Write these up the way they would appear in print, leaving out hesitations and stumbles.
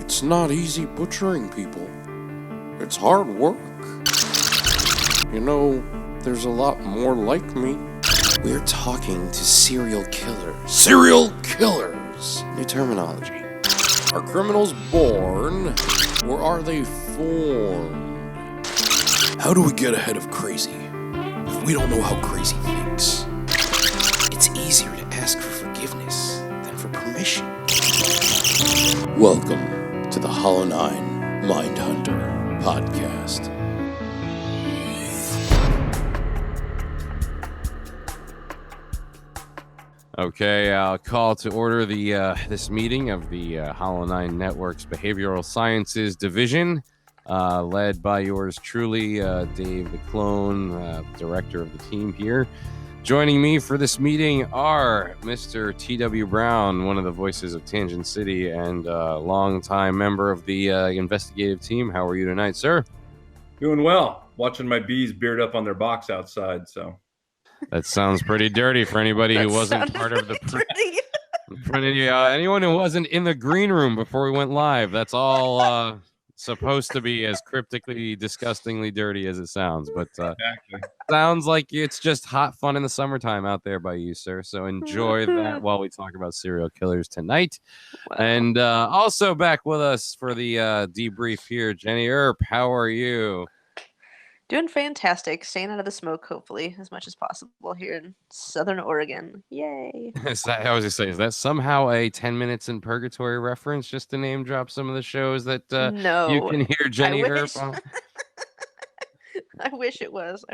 It's not easy butchering people. It's hard work. You know, there's a lot more like me. We're talking to serial killers. Serial killers! New terminology. Are criminals born, or are they formed? How do we get ahead of crazy if we don't know how crazy thinks? It's easier to ask for forgiveness than for permission. Welcome to the Hollow9ine Mindhunter podcast. Okay, I'll call to order the this meeting of the Hollow9ine Network's Behavioral Sciences Division, led by yours truly, Dave the Klone, director of the team here. Joining me for this meeting are Mr. T.W. Brown, one of the voices of Tangent City and longtime member of the Investigative team. How are you tonight, sir? Doing well. Watching my bees beard up on their box outside, so... That sounds pretty dirty for anybody who wasn't part of the anyone who wasn't in the green room before we went live. That's all supposed to be as cryptically, disgustingly dirty as it sounds. But exactly. Sounds like it's just hot fun in the summertime out there by you, sir. So enjoy that while we talk about serial killers tonight. Wow. And also back with us for the debrief here, Jenny Earp. How are you? Doing fantastic. Staying out of the smoke, hopefully, as much as possible here in Southern Oregon. Yay. Is that, I was just saying, is that somehow a 10 Minutes in Purgatory reference, just to name drop some of the shows that no, you can hear Jenny Earp on? I wish it was.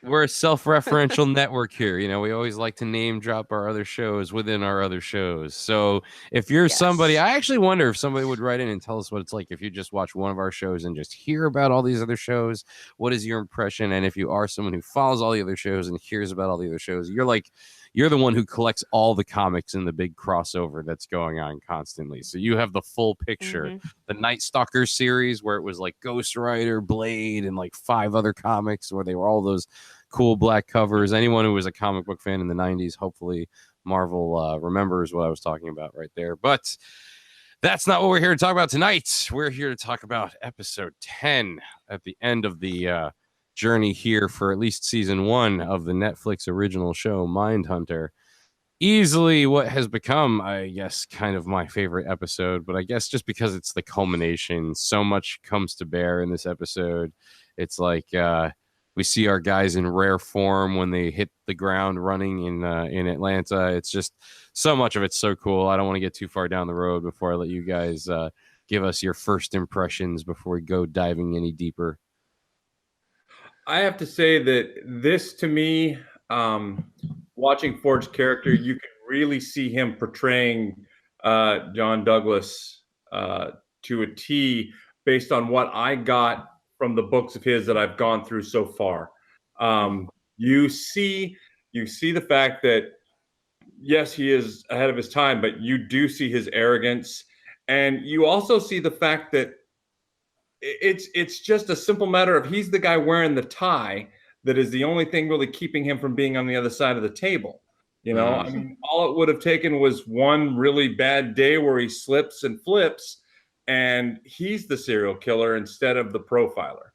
We're a self-referential network here. You know, we always like to name drop our other shows within our other shows. So if you're somebody, I actually wonder if somebody would write in and tell us what it's like if you just watch one of our shows and just hear about all these other shows. What is your impression? And if you are someone who follows all the other shows and hears about all the other shows, you're the one who collects all the comics in the big crossover that's going on constantly. So you have the full picture. Mm-hmm. The Night Stalker series, where it was like Ghost Rider, Blade, and like 5 other comics where they were all those cool black covers. Anyone who was a comic book fan in the 90s, hopefully Marvel remembers what I was talking about right there. But that's not what we're here to talk about tonight. We're here to talk about episode 10 at the end of the journey here for at least season 1 of the Netflix original show Mindhunter. Easily what has become, I guess, kind of my favorite episode, but I guess just because it's the culmination, so much comes to bear in this episode. It's like we see our guys in rare form when they hit the ground running in Atlanta. It's just so much of it's so cool. I don't want to get too far down the road before I let you guys give us your first impressions before we go diving any deeper. I have to say that this, to me, watching Ford's character, you can really see him portraying John Douglas to a T based on what I got from the books of his that I've gone through so far. You see the fact that, yes, he is ahead of his time, but you do see his arrogance. And you also see the fact that it's just a simple matter of he's the guy wearing the tie that is the only thing really keeping him from being on the other side of the table. You know, I mean, all it would have taken was one really bad day where he slips and flips, and he's the serial killer instead of the profiler.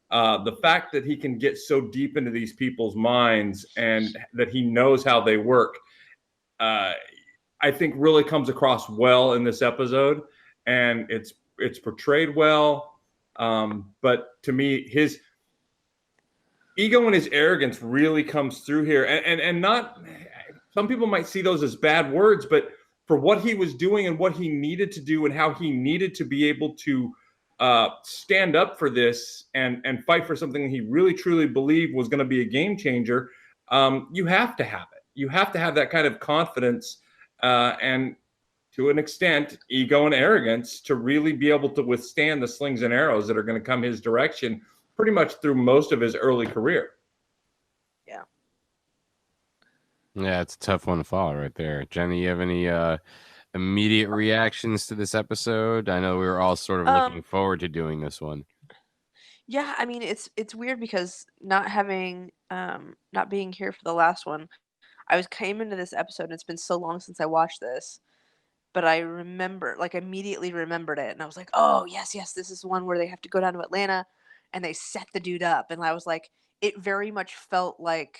The fact that he can get so deep into these people's minds and that he knows how they work, I think really comes across well in this episode, and it's portrayed well. But to me, his ego and his arrogance really comes through here, and not, some people might see those as bad words, but for what he was doing and what he needed to do and how he needed to be able to stand up for this and fight for something he really truly believed was going to be a game changer, you have to have it. You have to have that kind of confidence and, to an extent, ego and arrogance to really be able to withstand the slings and arrows that are going to come his direction pretty much through most of his early career. Yeah, it's a tough one to follow right there. Jenny, you have any immediate reactions to this episode? I know we were all sort of looking forward to doing this one. Yeah, I mean, it's weird because not being here for the last one, came into this episode, and it's been so long since I watched this, but I remember, like, immediately remembered it, and I was like, "Oh, yes, yes, this is one where they have to go down to Atlanta, and they set the dude up," and I was like, it very much felt like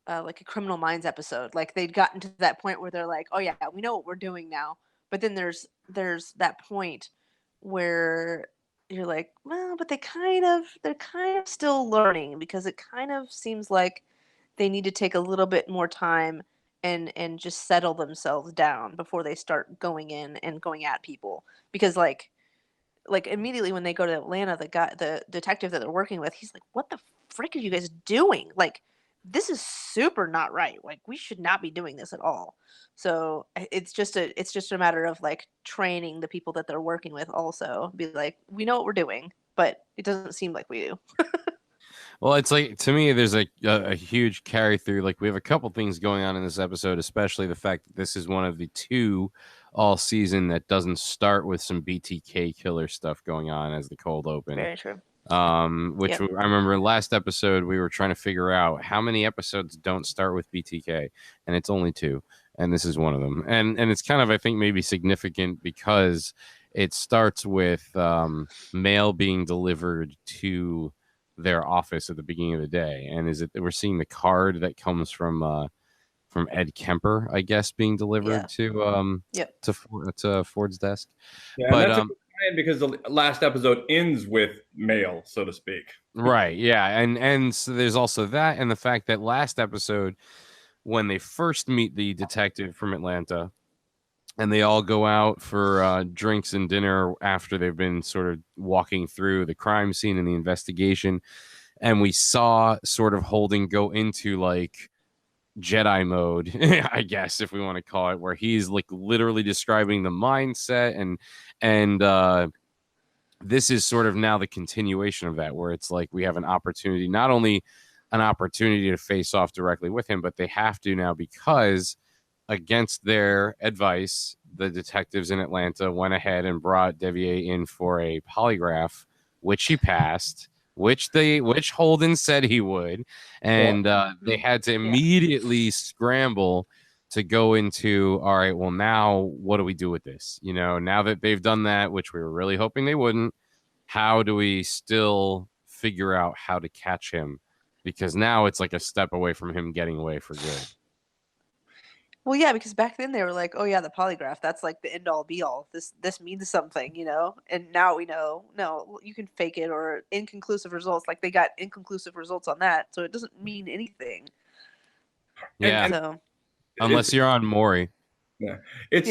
a Criminal Minds episode. Like they'd gotten to that point where they're like, "Oh yeah, we know what we're doing now." But then there's that point where you're like, "Well, but they're kind of still learning because it kind of seems like they need to take a little bit more time and just settle themselves down before they start going in and going at people." Because like immediately when they go to Atlanta, the detective that they're working with, he's like, "What the frick are you guys doing? Like, this is super not right. Like, we should not be doing this at all." So it's just a matter of like training the people that they're working with. Also, be like, "We know what we're doing, but it doesn't seem like we do." Well, it's like, to me, there's a huge carry through. Like, we have a couple things going on in this episode, especially the fact that this is one of the two all season that doesn't start with some BTK killer stuff going on as the cold open. Very true. Which Yep. I remember last episode we were trying to figure out how many episodes don't start with BTK, and it's only 2, and this is one of them. And it's kind of, I think, maybe significant because it starts with mail being delivered to their office at the beginning of the day, and we're seeing the card that comes from Ed Kemper, I guess, being delivered to Yep. to Ford's desk. Yeah, But and that's a good plan because the last episode ends with mail, so to speak. right, yeah, and so there's also that, and the fact that last episode, when they first meet the detective from Atlanta, and they all go out for drinks and dinner after they've been sort of walking through the crime scene and the investigation, and we saw sort of Holden go into like Jedi mode, I guess, if we want to call it, where he's like literally describing the mindset, and this is sort of now the continuation of that, where it's like we have an opportunity, not only an opportunity to face off directly with him, but they have to now, because against their advice, the detectives in Atlanta went ahead and brought Devier in for a polygraph, which he passed, which Holden said he would, and they had to immediately scramble to go into, all right, well, now what do we do with this? You know, now that they've done that, which we were really hoping they wouldn't, how do we still figure out how to catch him? Because now it's like a step away from him getting away for good. Well, yeah, because back then they were like, "Oh yeah, the polygraph, that's like the end all be all. This means something, you know?" And now we know, no, you can fake it, or inconclusive results. Like they got inconclusive results on that, so it doesn't mean anything. Yeah. So, unless you're on Maury. Yeah, it's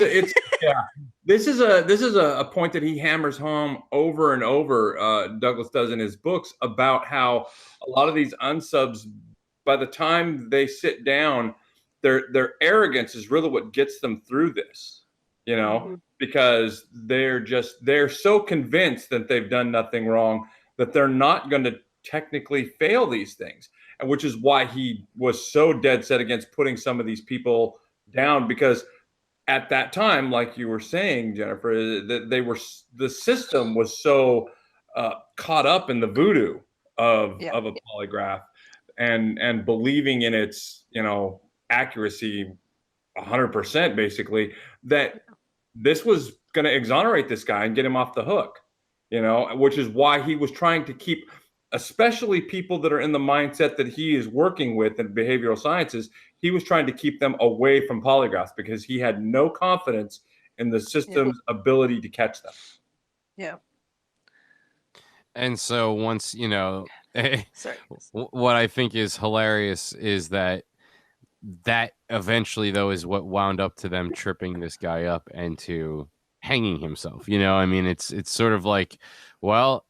yeah. This is a point that he hammers home over and over. Douglas does in his books about how a lot of these unsubs, by the time they sit down, their arrogance is really what gets them through this. You know, because they're so convinced that they've done nothing wrong that they're not going to technically fail these things, and which is why he was so dead set against putting some of these people down, because at that time, like you were saying, Jennifer, that the system was so caught up in the voodoo of a polygraph and believing in its accuracy 100% basically, that this was going to exonerate this guy and get him off the hook, which is why he was trying to keep, especially people that are in the mindset that he is working with in behavioral sciences, he was trying to keep them away from polygraphs because he had no confidence in the system's ability to catch them. Yeah. And so once, what I think is hilarious is that eventually, though, is what wound up to them tripping this guy up and to hanging himself. I mean, it's sort of like, well,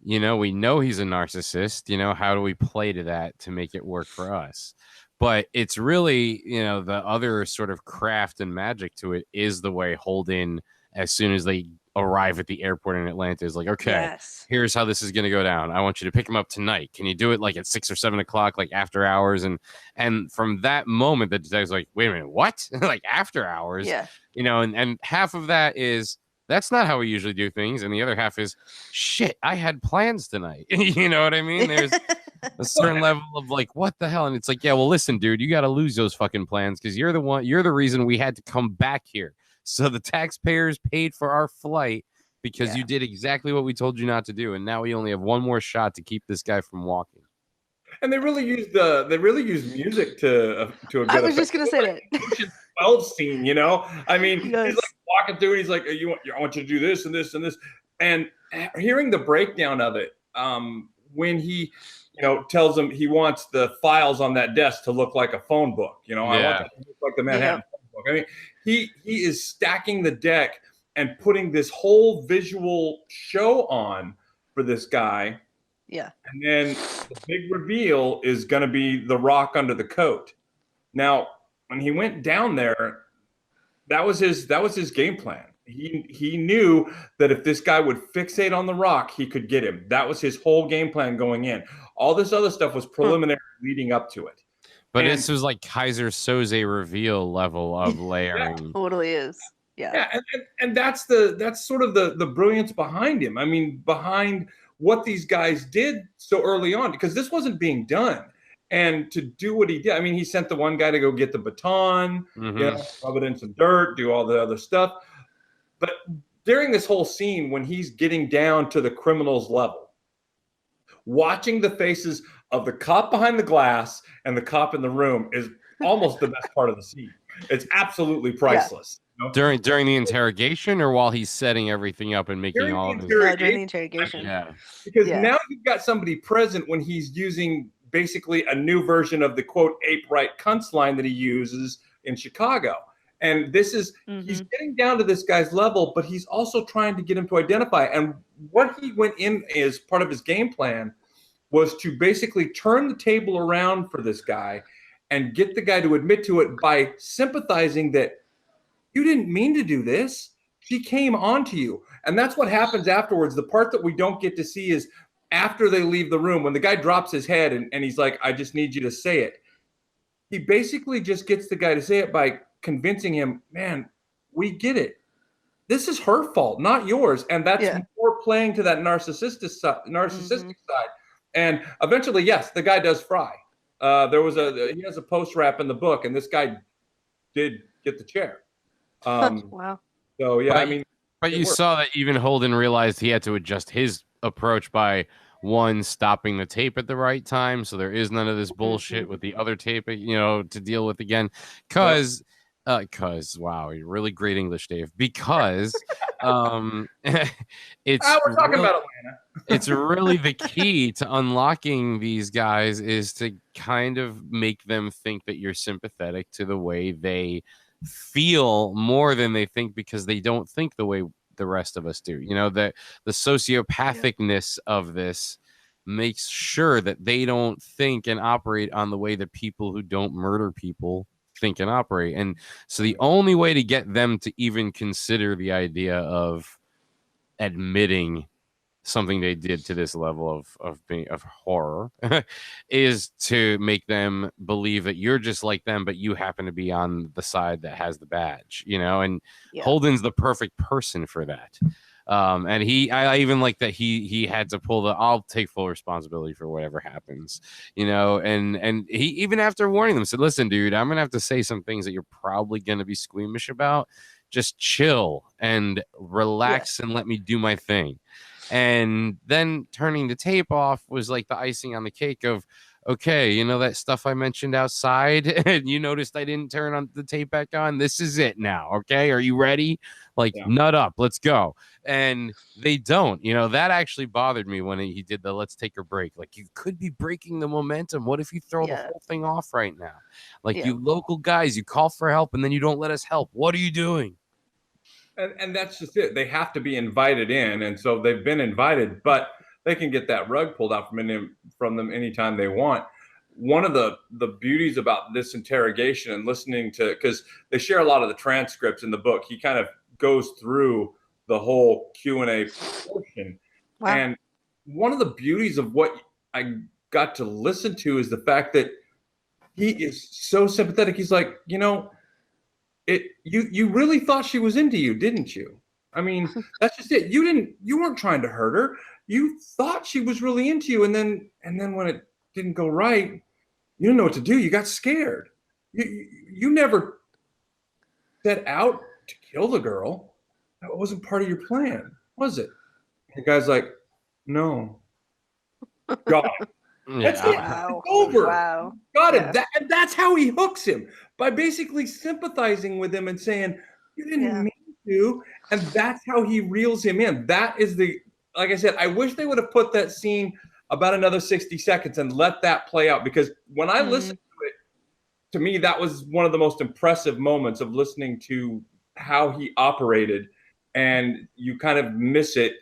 we know he's a narcissist. How do we play to that to make it work for us? But it's really, the other sort of craft and magic to it is the way Holden, as soon as they arrive at the airport in Atlanta, is like, okay, here's how this is going to go down. I want you to pick him up tonight. Can you do it like at 6 or 7 o'clock, like after hours? And from that moment, the detective's like, wait a minute, what? Like after hours? Yeah. And half of that is, that's not how we usually do things. And the other half is, shit, I had plans tonight. You know what I mean? a certain level of like, what the hell? And it's like, yeah, well, listen, dude, you got to lose those fucking plans because you're the reason we had to come back here. So the taxpayers paid for our flight because you did exactly what we told you not to do, and now we only have one more shot to keep this guy from walking. And they really used music to a good I was effect. just gonna say that. Ocean's 12 scene, you know. I mean, Yes. he's like walking through, and he's like, I want you to do this and this and this, and hearing the breakdown of it, when he, tells him he wants the files on that desk to look like a phone book. I want that to look like the Manhattan phone book. I mean, he is stacking the deck and putting this whole visual show on for this guy. Yeah. And then the big reveal is going to be the rock under the coat. Now, when he went down there, that was his game plan. He knew that if this guy would fixate on the rock, he could get him. That was his whole game plan going in. All this other stuff was preliminary leading up to it. But this was like Kaiser Soze reveal level of layering. Yeah, totally is. Yeah. And that's sort of the brilliance behind him. I mean, behind what these guys did so early on, because this wasn't being done. And to do what he did, I mean, he sent the one guy to go get the baton, rub it in some dirt, do all the other stuff. But during this whole scene, when he's getting down to the criminal's level, watching the faces of the cop behind the glass and the cop in the room is almost the best part of the scene. It's absolutely priceless. During the interrogation, or while he's setting everything up and making all of his... during the interrogation. Yeah. Because now you've got somebody present when he's using basically a new version of the quote ape right cunts line that he uses in Chicago. And this is he's getting down to this guy's level, but he's also trying to get him to identify. And what he went in as part of his game plan was to basically turn the table around for this guy and get the guy to admit to it by sympathizing that you didn't mean to do this. She came onto you. And that's what happens afterwards. The part that we don't get to see is after they leave the room, when the guy drops his head and he's like, I just need you to say it. He basically just gets the guy to say it by convincing him, man, we get it. This is her fault, not yours. And that's more playing to that narcissistic side. And eventually, yes, the guy does fry. He has a post rap in the book, and this guy did get the chair. Wow. So yeah, but you saw that even Holden realized he had to adjust his approach by one, stopping the tape at the right time, so there is none of this bullshit with the other tape, to deal with again. Cause wow, you're really great English, Dave. Because it's we're talking about Atlanta. It's really the key to unlocking these guys is to kind of make them think that you're sympathetic to the way they feel more than they think, because they don't think the way the rest of us do. The sociopathicness of this makes sure that they don't think and operate on the way that people who don't murder people think and operate. And so the only way to get them to even consider the idea of admitting something they did to this level of horror is to make them believe that you're just like them, but you happen to be on the side that has the badge, and Holden's the perfect person for that. And I even like that he had to pull I'll take full responsibility for whatever happens, and he, even after warning them, said, listen, dude, I'm gonna have to say some things that you're probably gonna be squeamish about. Just chill and relax and let me do my thing. And then turning the tape off was like the icing on the cake of, okay, that stuff I mentioned outside, and you noticed I didn't turn on the tape back on. This is it now. Okay. Are you ready? Nut up, let's go. And they don't, that actually bothered me when he did the let's take a break. Like, you could be breaking the momentum. What if you throw the whole thing off right now? You local guys, you call for help and then you don't let us help. What are you doing? And that's just it. They have to be invited in. And so they've been invited, but they can get that rug pulled out from them anytime they want. One of the beauties about this interrogation and listening to, because they share a lot of the transcripts in the book, he kind of goes through the whole Q&A portion. Wow. And one of the beauties of what I got to listen to is the fact that he is so sympathetic. He's like, you really thought she was into you, didn't you? I mean, that's just it. You weren't trying to hurt her. You thought she was really into you, and then when it didn't go right, you didn't know what to do. You got scared. You never set out to kill the girl. That wasn't part of your plan, was it? The guy's like, no. God. That's it. Wow. It's over. Wow. Got Yeah. it. And that's how he hooks him, by basically sympathizing with him and saying, you didn't mean to. And that's how he reels him in. That is like I said, I wish they would have put that scene about another 60 seconds and let that play out, because when I listened to it, to me, that was one of the most impressive moments of listening to how he operated, and you kind of miss it.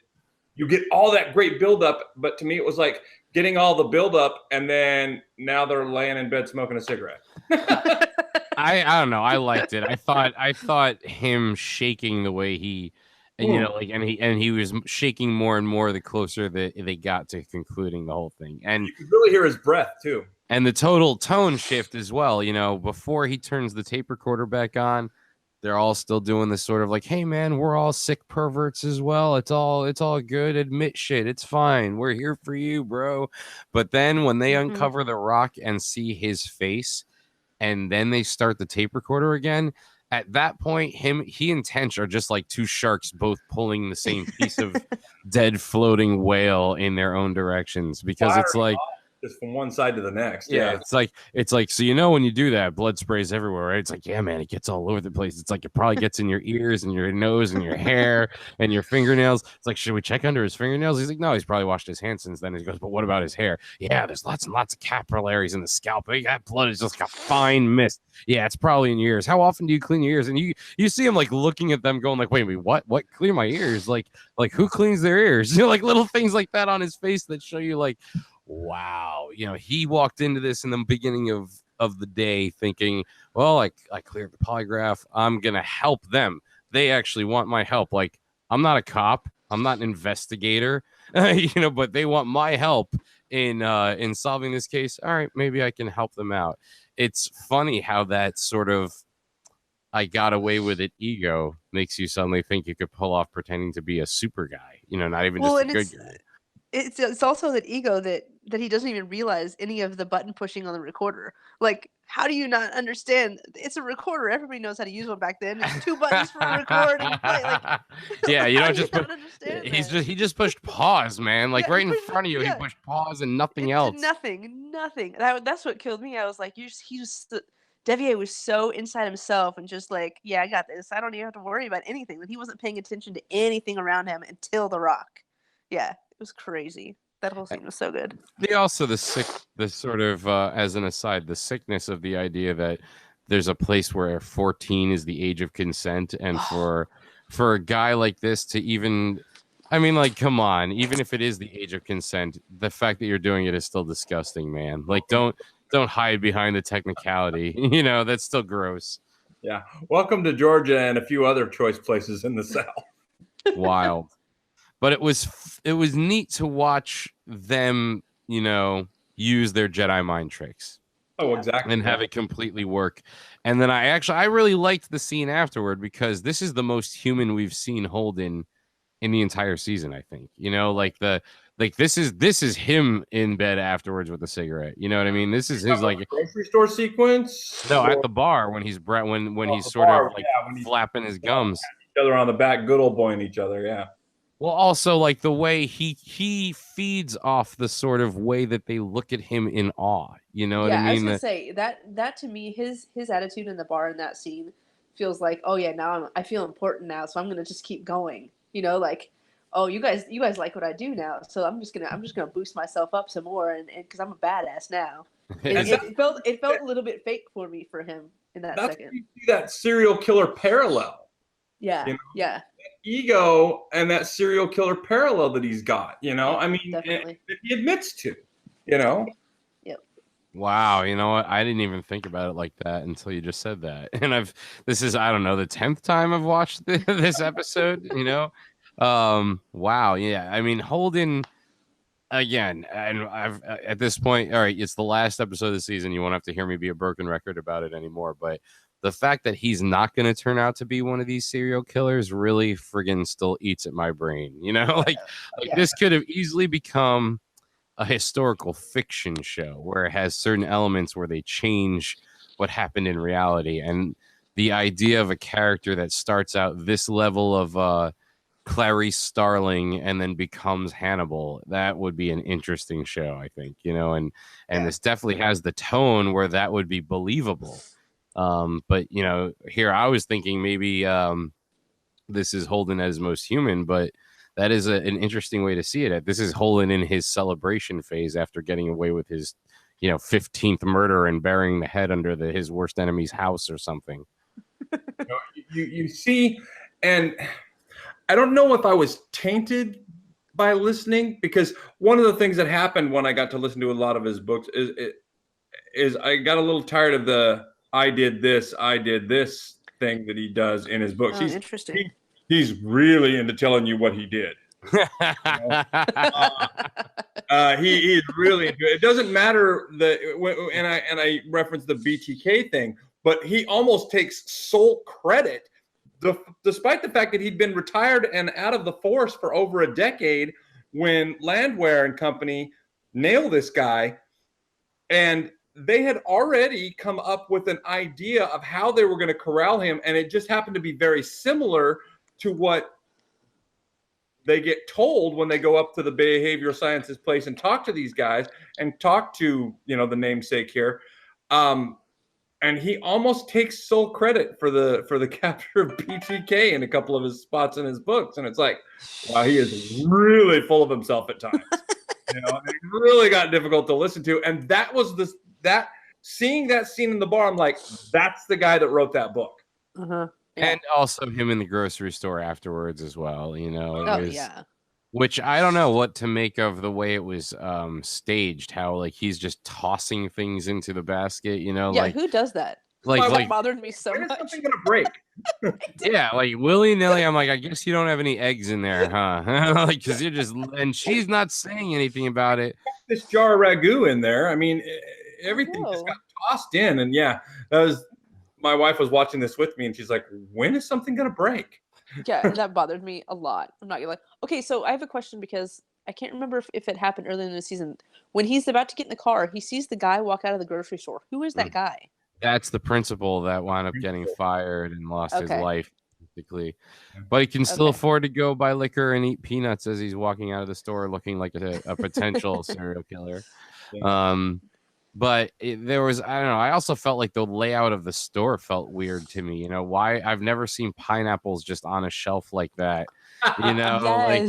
You get all that great buildup, but to me, it was like getting all the buildup, and then now they're laying in bed smoking a cigarette. I don't know. I liked it. I thought him shaking the way he, you know, like, and he was shaking more and more the closer that they got to concluding the whole thing, and you could really hear his breath too. And the total tone shift as well. You know, before he turns the tape recorder back on, they're all still doing this sort of like, hey man, we're all sick perverts as well. It's all good. Admit shit. It's fine. We're here for you, bro. But then when they uncover the rock and see his face, and then they start the tape recorder again, at that point, he and Tench are just like two sharks both pulling the same piece of dead floating whale in their own directions, because it's like just from one side to the next. Yeah, it's like so, you know, when you do that, blood sprays everywhere, right? It's like, yeah, man, it gets all over the place. It's like it probably gets in your ears and your nose and your hair and your fingernails. It's like, should we check under his fingernails? He's like, no, he's probably washed his hands since then. He goes, but what about his hair? Yeah, there's lots and lots of capillaries in the scalp. That blood is just like a fine mist. Yeah, it's probably in your ears. How often do you clean your ears? And you see him like looking at them, going like, wait, what clean my ears? Like who cleans their ears? You know, like little things like that on his face that show you like, wow, you know, he walked into this in the beginning of the day thinking, well, I cleared the polygraph. I'm going to help them. They actually want my help. Like, I'm not a cop. I'm not an investigator, you know, but they want my help in solving this case. All right, maybe I can help them out. It's funny how that sort of I got away with it ego makes you suddenly think you could pull off pretending to be a super guy, you know, not even just a good guy. It's also that ego that he doesn't even realize any of the button pushing on the recorder. Like, how do you not understand? It's a recorder. Everybody knows how to use one back then. It's 2 buttons for record and play. Like, yeah, you don't just understand. He just pushed pause, man. Like right in front of you, he pushed pause and nothing else. Nothing. That's what killed me. I was like, Devier was so inside himself and just like, yeah, I got this. I don't even have to worry about anything. That he wasn't paying attention to anything around him until the rock. Yeah. It was crazy. That whole scene was so good. The sort of as an aside, the sickness of the idea that there's a place where 14 is the age of consent, and for a guy like this to even, I mean, like, come on, even if it is the age of consent, the fact that you're doing it is still disgusting, man. Like, don't hide behind the technicality. You know, that's still gross. Yeah. Welcome to Georgia and a few other choice places in the South. Wild. But it was neat to watch them, you know, use their Jedi mind tricks. Oh, exactly. And have it completely work. And then I really liked the scene afterward, because this is the most human we've seen Holden in the entire season, I think. You know, like this is him in bed afterwards with a cigarette. You know what I mean? This is his like grocery store sequence. No, at the bar when he's when he's sort of like flapping his gums. Each other on the back, good old boying each other. Yeah. Well, also like the way he feeds off the sort of way that they look at him in awe. You know what I mean? I was gonna say that to me, his attitude in the bar in that scene feels like, oh yeah, now I feel important now, so I'm gonna just keep going. You know, like, oh, you guys like what I do now, so I'm just gonna boost myself up some more, and because I'm a badass now. It felt a little bit fake for me for him in that second. You see that serial killer parallel. Yeah, you know? Yeah. Ego and that serial killer parallel that he's got, you know, I mean, that he admits to, you know. Yep. Wow, you know what? I didn't even think about it like that until you just said that. And this is, I don't know, the 10th time I've watched this episode, you know. Wow, yeah. I mean, Holden again, and I've at this point, all right, it's the last episode of the season. You won't have to hear me be a broken record about it anymore, but the fact that he's not going to turn out to be one of these serial killers really friggin' still eats at my brain. You know, like this could have easily become a historical fiction show where it has certain elements where they change what happened in reality. And the idea of a character that starts out this level of Clarice Starling and then becomes Hannibal, that would be an interesting show, I think, you know, and this definitely has the tone where that would be believable. But you know, here I was thinking maybe this is Holden as most human, but that is an interesting way to see it. This is Holden in his celebration phase after getting away with his, you know, 15th murder and burying the head under his worst enemy's house or something. You see, and I don't know if I was tainted by listening, because one of the things that happened when I got to listen to a lot of his books is I got a little tired of the I did this thing that he does in his books. Oh, interesting. He's really into telling you what he did. You know? He's really into it. It doesn't matter and I referenced the BTK thing, but he almost takes sole credit, despite the fact that he'd been retired and out of the force for over a decade when Landwehr and company nailed this guy, and they had already come up with an idea of how they were going to corral him, and it just happened to be very similar to what they get told when they go up to the behavioral sciences place and talk to these guys and talk to, you know, the namesake here. And he almost takes sole credit for the capture of BTK in a couple of his spots in his books. And it's like, wow, he is really full of himself at times. You know, it really got difficult to listen to. And that was seeing that scene in the bar, I'm like, that's the guy that wrote that book. Uh-huh. Yeah. And also him in the grocery store afterwards as well, you know. Yeah. Which I don't know what to make of the way it was staged, how like he's just tossing things into the basket, you know. Yeah, like who does that? Like bothered me so much. Something gonna break. Yeah, like willy-nilly. I'm like, I guess you don't have any eggs in there, huh? Like, because you're just, and she's not saying anything about it. This jar of ragu in there. I mean, everything just got tossed in, and yeah, my wife was watching this with me, and she's like, "When is something gonna break?" Yeah, that bothered me a lot. I'm not gonna lie. Okay, so I have a question, because I can't remember if it happened earlier in the season. When he's about to get in the car, he sees the guy walk out of the grocery store. Who is that guy? That's the principal that wound up getting fired and lost his life, basically. But he can still afford to go buy liquor and eat peanuts as he's walking out of the store looking like a potential serial killer. Yeah. But there was, I don't know, I also felt like the layout of the store felt weird to me. You know, why I've never seen pineapples just on a shelf like that. You know,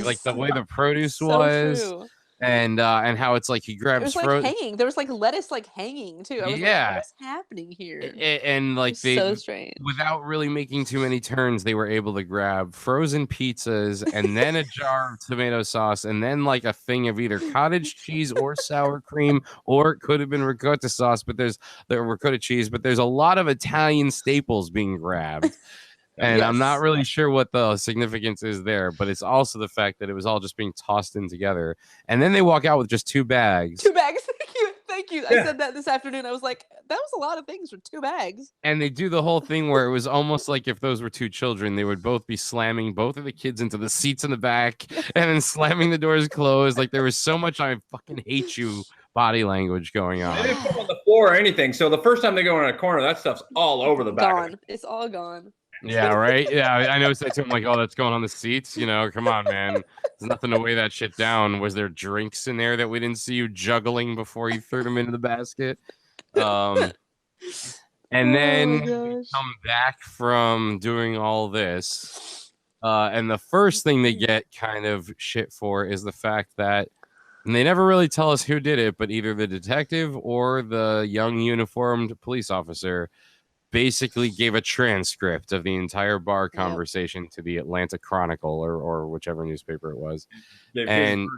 like the way the produce was. True. And how it's like he grabs hanging. There was like lettuce like hanging too. I was like, what is happening here? And like they, so strange. Without really making too many turns, they were able to grab frozen pizzas and then a jar of tomato sauce and then like a thing of either cottage cheese or sour cream, or it could have been ricotta sauce, but there's ricotta cheese, but there's a lot of Italian staples being grabbed. And I'm not really sure what the significance is there, but it's also the fact that it was all just being tossed in together. And then they walk out with just 2 bags. 2 bags. Thank you. Yeah. I said that this afternoon. I was like, that was a lot of things for 2 bags. And they do the whole thing where it was almost like if those were 2 children, they would both be slamming both of the kids into the seats in the back and then slamming the doors closed. Like there was so much I fucking hate you body language going on. They didn't put them on the floor or anything. So the first time they go in a corner, that stuff's all over the back. Gone. It's all gone. Yeah, right. Yeah, I noticed that too. I'm like, oh, that's going on the seats. You know, come on, man. There's nothing to weigh that shit down. Was there drinks in there that we didn't see you juggling before you threw them into the basket? And then we come back from doing all this, and the first thing they get kind of shit for is the fact that, and they never really tell us who did it, but either the detective or the young uniformed police officer basically gave a transcript of the entire bar conversation to the Atlanta Chronicle or whichever newspaper it was. And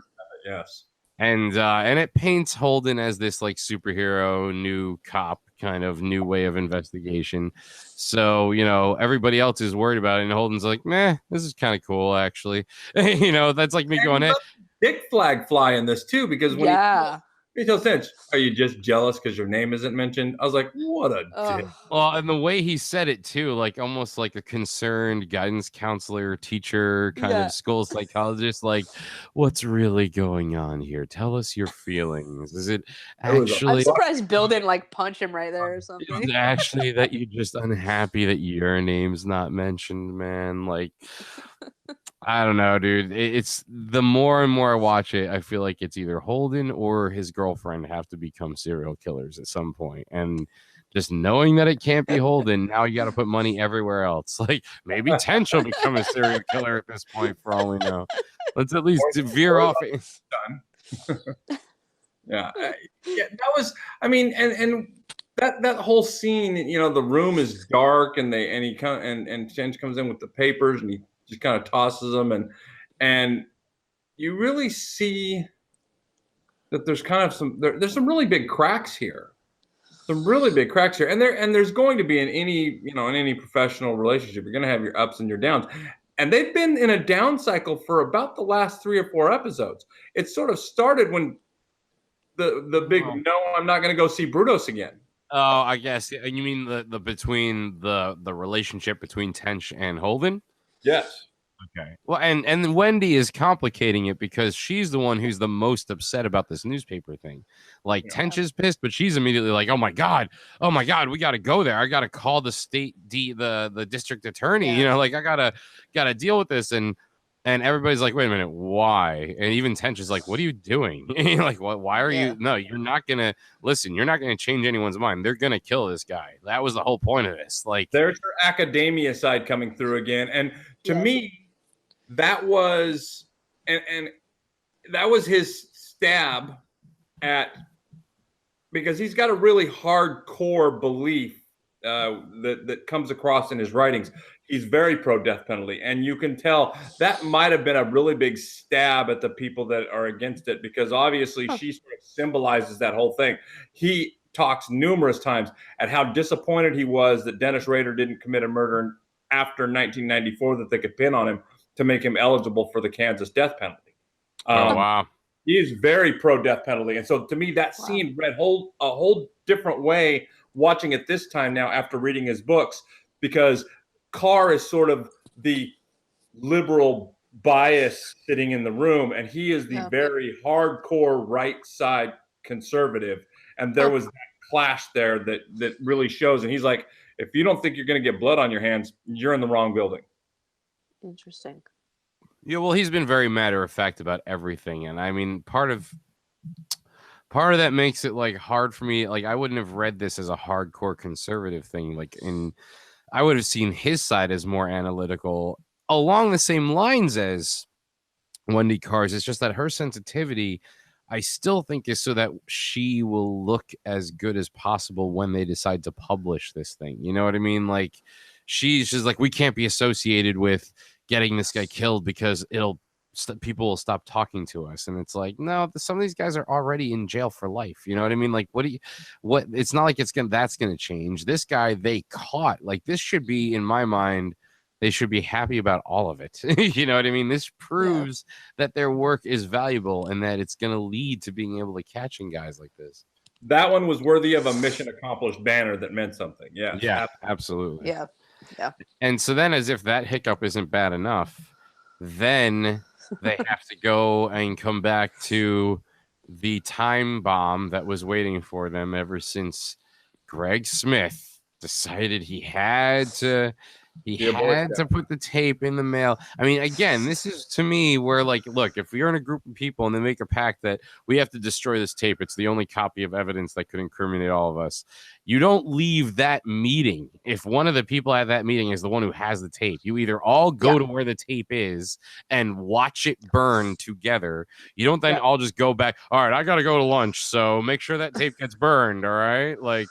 it paints Holden as this like superhero, new cop, kind of new way of investigation. So, you know, everybody else is worried about it, and Holden's like, meh, this is kind of cool, actually. You know, that's like me going, hey. Dick flag fly in this too, because when Rachel Finch, are you just jealous because your name isn't mentioned? I was like, what a dick. Well, and the way he said it too, like almost like a concerned guidance counselor, teacher, kind of school psychologist. Like, what's really going on here? Tell us your feelings. Is it actually? I'm surprised Bill didn't like punch him right there or something. Is it actually that you're just unhappy that your name's not mentioned, man? Like, I don't know, dude. It's the more and more I watch it, I feel like it's either Holden or his girlfriend have to become serial killers at some point. And just knowing that it can't be Holden, now you got to put money everywhere else. Like maybe Tench will become a serial killer at this point, for all we know. Let's at least veer off. Yeah, that was. I mean, and that whole scene, you know, the room is dark, and Tench comes in with the papers, and he just kind of tosses them, and you really see that there's kind of there's some really big cracks here. Some really big cracks here, and there's going to be in any professional relationship, you're going to have your ups and your downs, and they've been in a down cycle for about the last 3 or 4 episodes. It sort of started when the big no, I'm not going to go see Brutus again. Oh, I guess you mean the between the relationship between Tench and Holden? Yes. Okay. Well, and Wendy is complicating it because she's the one who's the most upset about this newspaper thing. Like Tench is pissed, but she's immediately like, "Oh my god, we got to go there. I got to call the the district attorney. You know, like I gotta deal with this." And everybody's like, "Wait a minute, why?" And even Tench is like, "What are you doing? Like, what? Why are you? No, you're not gonna listen. You're not gonna change anyone's mind. They're gonna kill this guy. That was the whole point of this. Like, there's her academia side coming through again, and to me." That was and that was his stab at, because he's got a really hardcore belief that comes across in his writings. He's very pro death penalty, and you can tell that might have been a really big stab at the people that are against it, because obviously she sort of symbolizes that whole thing. He talks numerous times at how disappointed he was that Dennis Rader didn't commit a murder after 1994 that they could pin on him to make him eligible for the Kansas death penalty. Oh, wow. He is very pro death penalty. And so to me, that scene read a whole different way watching it this time now after reading his books, because Carr is sort of the liberal bias sitting in the room, and he is the very hardcore right side conservative. And there was that clash there that really shows. And he's like, if you don't think you're going to get blood on your hands, you're in the wrong building. Interesting. Yeah, well, he's been very matter of fact about everything, and I mean, part of that makes it like hard for me. Like, I wouldn't have read this as a hardcore conservative thing. Like, I would have seen his side as more analytical, along the same lines as Wendy Carr's. It's just that her sensitivity, I still think, is so that she will look as good as possible when they decide to publish this thing. You know what I mean? Like, she's just like, we can't be associated with getting this guy killed because people will stop talking to us. And it's like, no, some of these guys are already in jail for life. You know what I mean? Like, it's not like that's going to change. This guy they caught, like, this should be, in my mind, they should be happy about all of it. You know what I mean? This proves that their work is valuable and that it's going to lead to being able to catching guys like this. That one was worthy of a mission accomplished banner that meant something. Yeah, absolutely. Yeah. And so then, as if that hiccup isn't bad enough, then they have to go and come back to the time bomb that was waiting for them ever since Greg Smith decided he had to put the tape in the mail. I mean, again, this is to me where, like, look, if you're in a group of people and they make a pact that we have to destroy this tape, it's the only copy of evidence that could incriminate all of us. You don't leave that meeting if one of the people at that meeting is the one who has the tape. You either all go to where the tape is and watch it burn together. You don't then all just go back. All right, I got to go to lunch, so make sure that tape gets burned. All right, like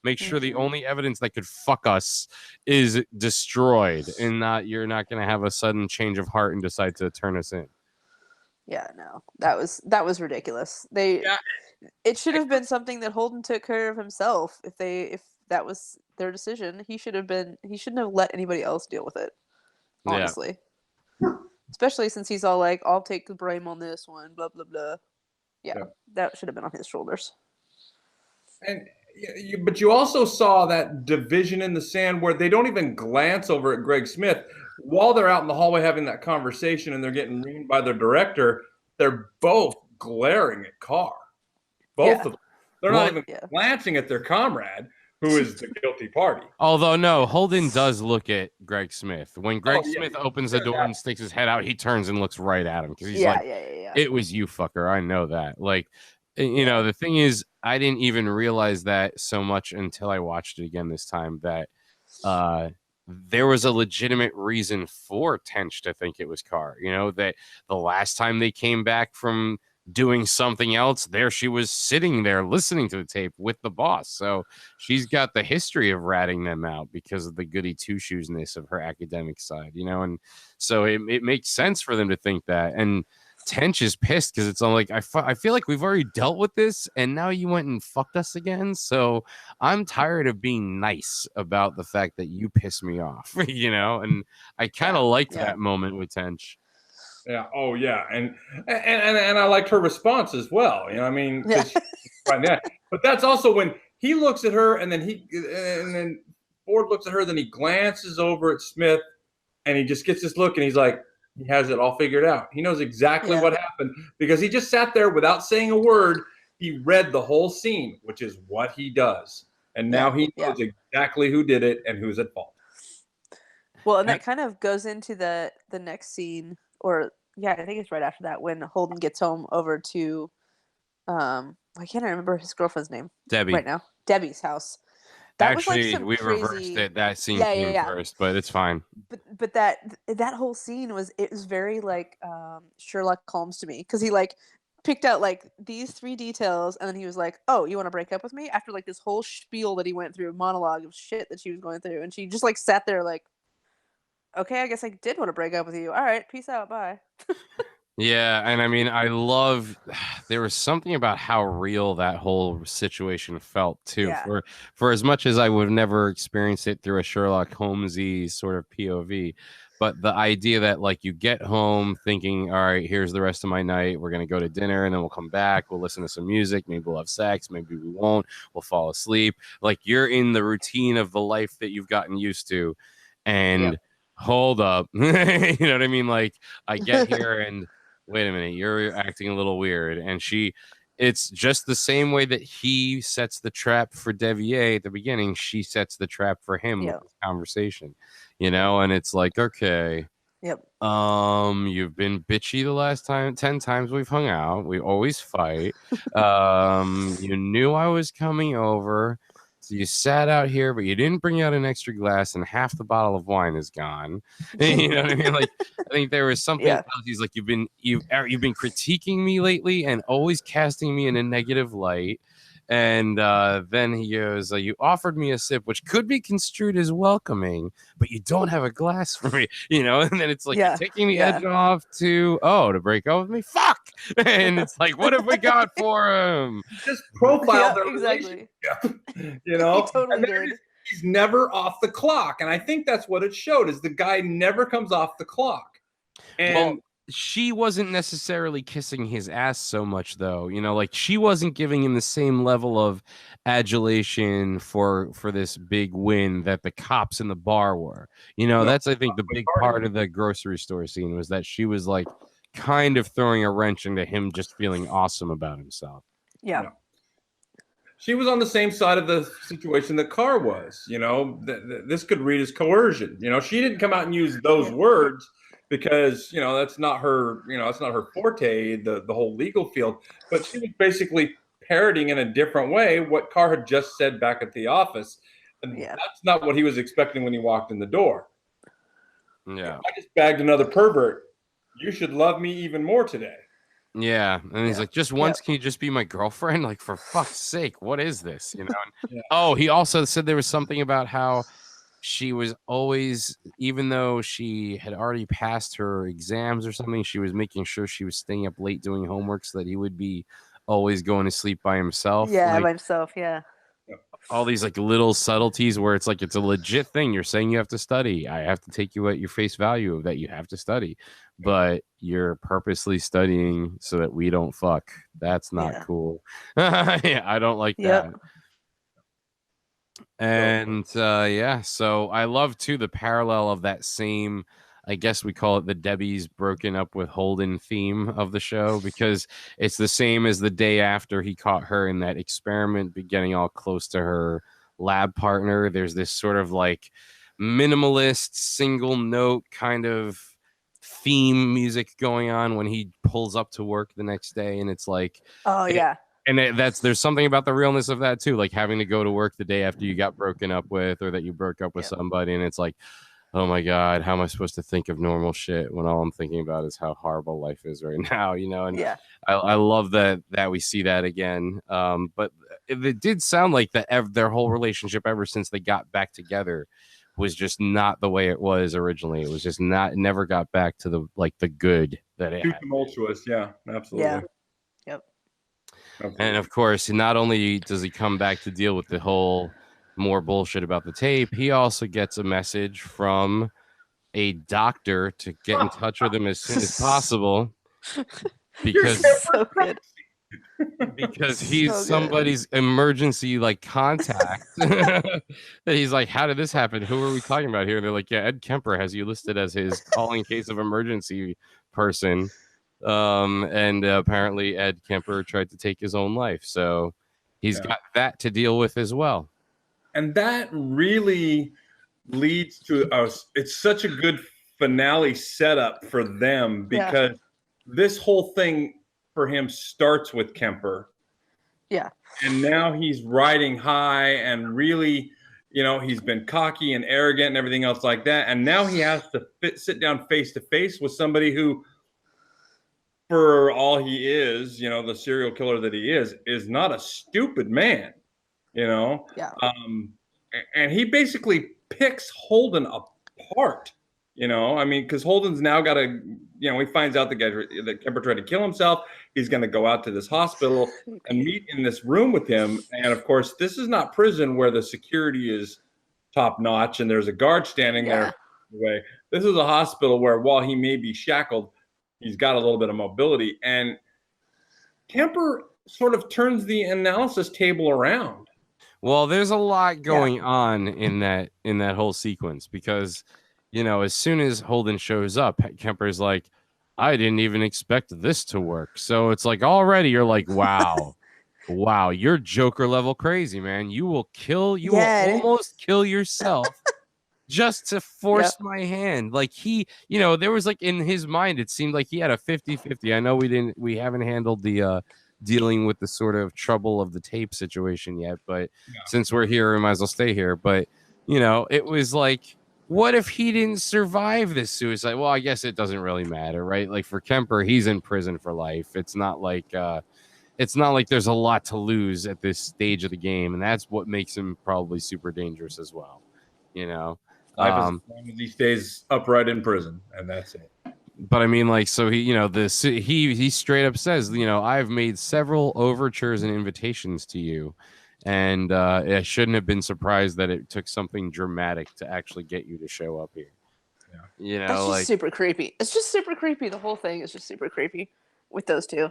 make sure the only evidence that could fuck us is destroyed, and you're not going to have a sudden change of heart and decide to turn us in. Yeah, no, that was ridiculous. It should have been something that Holden took care of himself. If that was their decision, he shouldn't have let anybody else deal with it. Honestly, especially since he's all like, "I'll take the blame on this one," blah blah blah. Yeah, that should have been on his shoulders. And but you also saw that division in the sand where they don't even glance over at Greg Smith while they're out in the hallway having that conversation and they're getting reamed by their director. They're both glaring at Carr. Both of them. They're not even glancing at their comrade, who is the guilty party. Although, no, Holden does look at Greg Smith. When Greg Smith opens the door and sticks his head out, he turns and looks right at him because he's it was you, fucker. I know that. Like, you know, the thing is, I didn't even realize that so much until I watched it again this time, that there was a legitimate reason for Tench to think it was Carr. You know, that the last time they came back from doing something else, there she was sitting there listening to the tape with the boss. So she's got the history of ratting them out because of the goody two-shoesness of her academic side, you know, and so it makes sense for them to think that. And Tench is pissed because it's all like, I feel like we've already dealt with this and now you went and fucked us again. So I'm tired of being nice about the fact that you piss me off, you know, and I kind of liked that moment with Tench. Yeah. Oh, yeah. And I liked her response as well. You know, I mean, but that's also when he looks at her, and then Ford looks at her, then he glances over at Smith, and he just gets this look, and he's like, he has it all figured out. He knows exactly what happened because he just sat there without saying a word. He read the whole scene, which is what he does, and now he knows exactly who did it and who's at fault. Well, and that kind of goes into the next scene. Or I think it's right after that when Holden gets home over to why can't I remember his girlfriend's name? Debbie. Right now. Debbie's house. That actually, was like we reversed it. That scene came first, but it's fine. But that whole scene was very like Sherlock Holmes to me, because he like picked out like these 3 details and then he was like, "Oh, you want to break up with me?" After like this whole spiel that he went through, monologue of shit that she was going through, and she just like sat there like, okay, I guess I did want to break up with you. All right, peace out, bye. Yeah, and I mean, there was something about how real that whole situation felt too. Yeah. For as much as I would have never experienced it through a Sherlock Holmesy sort of POV, but the idea that like you get home thinking, all right, here's the rest of my night. We're gonna go to dinner and then we'll come back. We'll listen to some music. Maybe we'll have sex. Maybe we won't. We'll fall asleep. Like you're in the routine of the life that you've gotten used to, and hold up, you know what I mean? Like I get here and wait a minute, you're acting a little weird. And it's just the same way that he sets the trap for Devier at the beginning. She sets the trap for him with this conversation, you know? And it's like, okay, you've been bitchy the last 10 times we've hung out. We always fight. You knew I was coming over. So you sat out here, but you didn't bring out an extra glass, and half the bottle of wine is gone. You know what I mean? Like, I think there was something else. He's like, you've been critiquing me lately and always casting me in a negative light. And then he goes, you offered me a sip, which could be construed as welcoming, but you don't have a glass for me, you know? And then it's like, you're taking the edge off to break up with me? Fuck! And it's like, what have we got for him? Just profile their relationship, you know? He totally did. He's never off the clock. And I think that's what it showed, is the guy never comes off the clock. And she wasn't necessarily kissing his ass so much, though. You know, like she wasn't giving him the same level of adulation for this big win that the cops in the bar were. You know, that's, I think, the big part of the grocery store scene, was that she was like kind of throwing a wrench into him just feeling awesome about himself. Yeah. She was on the same side of the situation that Carr was. You know, this could read as coercion. You know, she didn't come out and use those words, because, you know, that's not her forte, the whole legal field. But she was basically parroting in a different way what Carr had just said back at the office. And that's not what he was expecting when he walked in the door. Yeah. I just bagged another pervert. You should love me even more today. Yeah. And he's like, just once, can you just be my girlfriend? Like, for fuck's sake, what is this? You know? Oh, he also said there was something about how she was always, even though she had already passed her exams or something, she was making sure she was staying up late doing homework so that he would be always going to sleep by himself. Yeah, by himself, yeah. all these like little subtleties where it's like it's a legit thing. You're saying you have to study. I have to take you at your face value of that you have to study, but you're purposely studying so that we don't fuck. That's not cool. Yeah, I don't like that. And so I love too the parallel of that same, I guess we call it the Debbie's broken up with Holden theme of the show, because it's the same as the day after he caught her in that experiment, getting all close to her lab partner. There's this sort of like minimalist single note kind of theme music going on when he pulls up to work the next day, and it's like, and there's something about the realness of that too, like having to go to work the day after you got broken up with, or that you broke up with somebody, and it's like, oh my God, how am I supposed to think of normal shit when all I'm thinking about is how horrible life is right now, you know? And I love that we see that again. But it did sound like their whole relationship ever since they got back together was just not the way it was originally. It was just never got back to the good that it Too had. tumultuous, yeah, absolutely. And of course, not only does he come back to deal with the whole more bullshit about the tape, he also gets a message from a doctor to get in touch with him as soon as possible, because so good. Because he's somebody's emergency like contact. That he's like, how did this happen? Who are we talking about here? And they're like, yeah, Ed Kemper has you listed as his call in case of emergency person. And apparently Ed Kemper tried to take his own life, so he's got that to deal with as well. And that really leads to it's such a good finale setup for them, because this whole thing for him starts with Kemper. And now he's riding high and really, you know, he's been cocky and arrogant and everything else like that. And now he has to sit down face to face with somebody who, for all he is, you know, the serial killer that he is not a stupid man, you know? And he basically picks Holden apart, you know? I mean, because Holden's now got to, you know, he finds out that Kemper tried to kill himself. He's going to go out to this hospital and meet in this room with him. And of course, this is not prison where the security is top notch and there's a guard standing there. This is a hospital where, while he may be shackled, he's got a little bit of mobility. And Kemper sort of turns the analysis table around. Well, there's a lot going on in that whole sequence, because, you know, as soon as Holden shows up, Kemper's like, I didn't even expect this to work. So it's like, already you're like, wow, you're Joker level crazy, man. You will almost kill yourself just to force my hand. Like he, you know, there was like in his mind, it seemed like he had a 50-50. I know we haven't handled the dealing with the sort of trouble of the tape situation yet, but since we're here, we might as well stay here. But, you know, it was like, what if he didn't survive this suicide? Well, I guess it doesn't really matter, right? Like for Kemper, he's in prison for life. It's not like there's a lot to lose at this stage of the game, and that's what makes him probably super dangerous as well, you know. Life as long as he stays upright in prison, and that's it. But I mean, like, so he, you know, he straight up says, you know, I've made several overtures and invitations to you, and I shouldn't have been surprised that it took something dramatic to actually get you to show up here. You know, that's just super creepy. It's just super creepy. The whole thing is just super creepy with those two.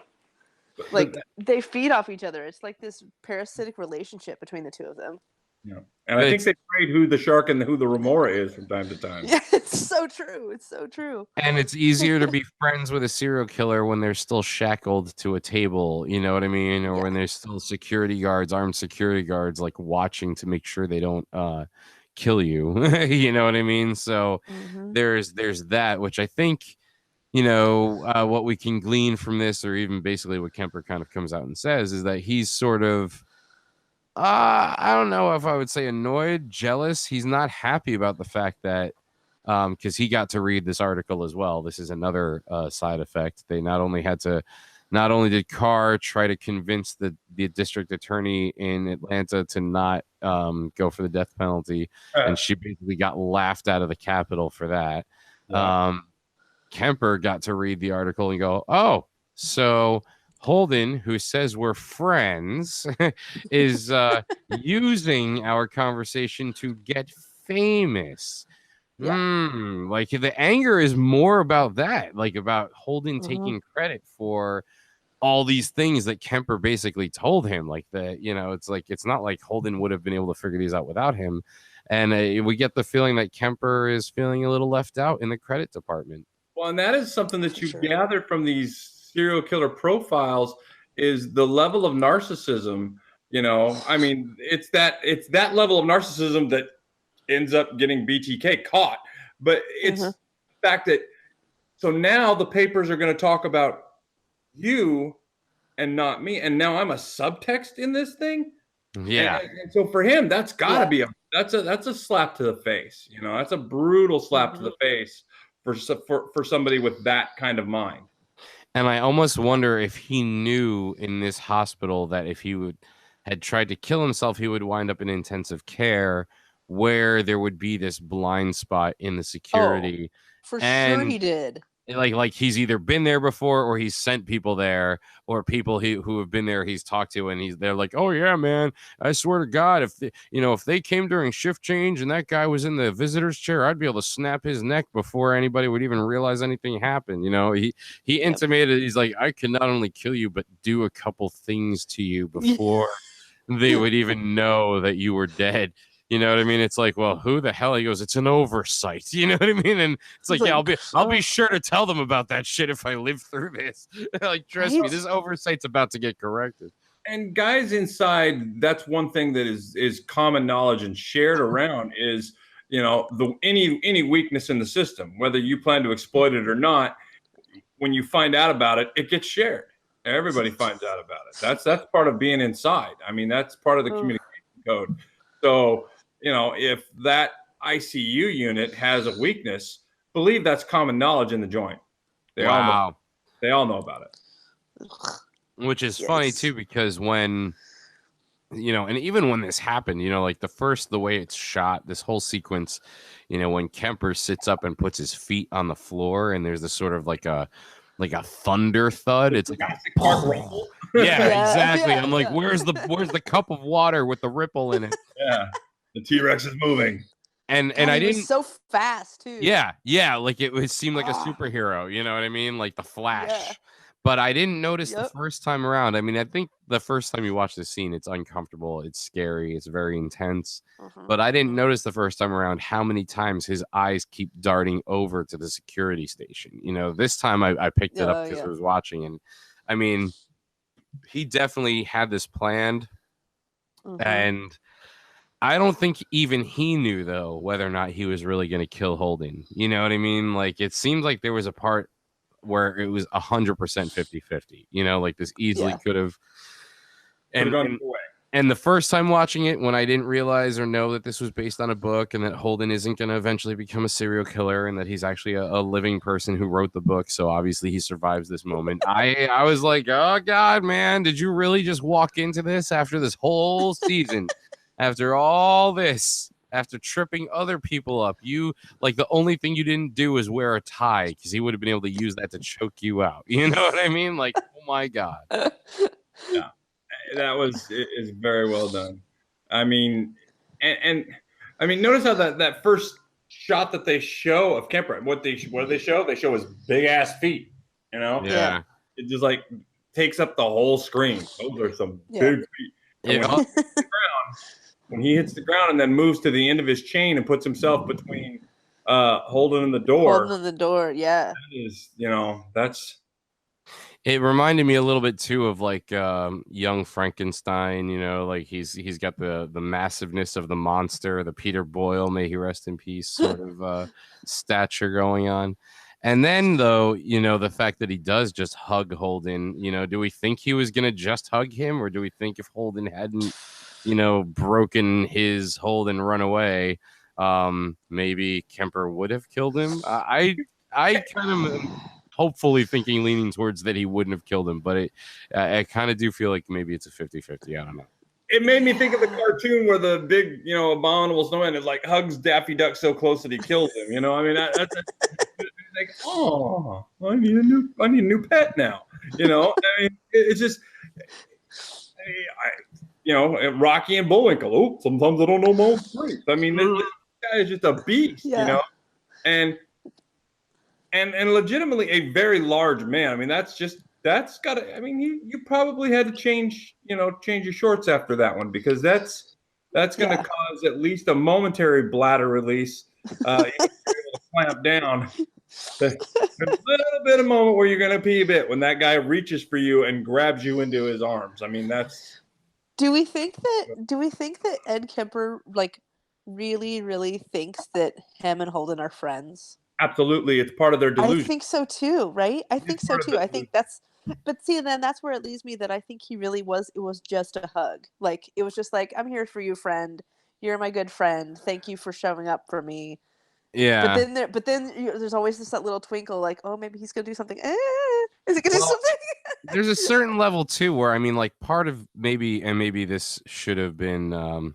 Like, they feed off each other. It's like this parasitic relationship between the two of them. Yeah, and I think they trade who the shark and who the remora is from time to time. Yeah, it's so true. It's so true. And it's easier to be friends with a serial killer when they're still shackled to a table, you know what I mean? Or when there's still armed security guards, like watching to make sure they don't kill you. You know what I mean? So there's that, which I think, you know, what we can glean from this, or even basically what Kemper kind of comes out and says, is that he's sort of, I don't know if I would say annoyed, jealous. He's not happy about the fact that, because he got to read this article as well. This is another side effect. They not only did Carr try to convince the district attorney in Atlanta to not go for the death penalty, and she basically got laughed out of the Capitol for that. Kemper got to read the article and go, oh, so Holden, who says we're friends, is using our conversation to get famous. Like the anger is more about that, like about Holden taking credit for all these things that Kemper basically told him. Like that, it's like it's not like Holden would have been able to figure these out without him. And we get the feeling that Kemper is feeling a little left out in the credit department. Well, and that is something that you gather from these serial killer profiles is the level of narcissism. I mean, it's that level of narcissism that ends up getting BTK caught. But it's the fact that so now the papers are going to talk about you and not me, and now I'm a subtext in this thing. And so for him, that's got to be that's a slap to the face. That's a brutal slap to the face for somebody with that kind of mind. And I almost wonder if he knew in this hospital that if he had tried to kill himself, he would wind up in intensive care, where there would be this blind spot in the security. For sure he did. Like he's either been there before, or he's sent people there, or people who have been there he's talked to, and they're like, oh yeah, man, I swear to God, if they came during shift change and that guy was in the visitor's chair, I'd be able to snap his neck before anybody would even realize anything happened. He intimated, he's like, I can not only kill you but do a couple things to you before they would even know that you were dead. You know what I mean? It's like, well, who the hell? He goes, it's an oversight. You know what I mean? And it's like, yeah, I'll be sure to tell them about that shit if I live through this. Like, trust me, this oversight's about to get corrected. And guys inside, that's one thing that is common knowledge and shared around is, any weakness in the system, whether you plan to exploit it or not, when you find out about it, it gets shared. Everybody finds out about it. That's part of being inside. I mean, that's part of the communication code. So, if that ICU unit has a weakness, believe that's common knowledge in the joint. They all know about it. Which is funny too, because when, and even when this happened, like the way it's shot, this whole sequence, when Kemper sits up and puts his feet on the floor, and there's this sort of like a thunder thud. It's like a rumble. Yeah, exactly. I'm like, where's the cup of water with the ripple in it? Yeah. The T-Rex is moving. And I didn't so fast too. Yeah, like it seemed like a superhero, you know what I mean? Like the Flash. Yeah. But I didn't notice the first time around. I mean, I think the first time you watch the scene, it's uncomfortable, it's scary, it's very intense. But I didn't notice the first time around how many times his eyes keep darting over to the security station. This time I picked it up because I was watching, and I mean, he definitely had this planned, and I don't think even he knew, though, whether or not he was really going to kill Holden. You know what I mean? Like, it seems like there was a part where it was 100% 50-50. Like this easily could have. And the first time watching it, when I didn't realize or know that this was based on a book and that Holden isn't going to eventually become a serial killer and that he's actually a living person who wrote the book, so obviously he survives this moment, I was like, oh, God, man, did you really just walk into this after this whole season? After all this, after tripping other people up, you like the only thing you didn't do is wear a tie because he would have been able to use that to choke you out. You know what I mean? Like, oh my God. Yeah, is very well done. I mean, and I mean, notice how that first shot that they show of Kemper, what do they show? They show his big ass feet. Yeah. It just like takes up the whole screen. Those are some big feet. When he hits the ground and then moves to the end of his chain and puts himself between Holden and the door. Holden and the door, yeah. That is, that's. It reminded me a little bit too of like Young Frankenstein. Like he's got the massiveness of the monster, the Peter Boyle, may he rest in peace, sort of stature going on. And then though, the fact that he does just hug Holden. Do we think he was gonna just hug him, or do we think if Holden hadn't broken his hold and run away, maybe Kemper would have killed him? I kind of am hopefully leaning towards that he wouldn't have killed him, but I kind of do feel like maybe it's a 50-50. I don't know. It made me think of the cartoon where the big, abominable snowman is like hugs Daffy Duck so close that he kills him. I mean, that's like, oh, I need a new pet now. You know, I mean, it's just, Rocky and Bullwinkle. Oh, sometimes I don't know my own strength. I mean, this guy is just a beast, you know, and legitimately a very large man. I mean, that's got to. I mean, you probably had to change your shorts after that one, because that's going to cause at least a momentary bladder release. You're able to clamp down. There's a little bit of moment where you're going to pee a bit when that guy reaches for you and grabs you into his arms. I mean, that's. Do we think that Ed Kemper like really, really thinks that him and Holden are friends? Absolutely, it's part of their delusion. I think so too, right? I think so too. I think that's. But see, then that's where it leads me that I think he really was. It was just a hug. Like it was just like, I'm here for you, friend. You're my good friend. Thank you for showing up for me. Yeah. But then there's always that little twinkle, like, oh, maybe he's gonna do something. Is he gonna do something? There's a certain level too where, I mean, like, part of maybe this should have been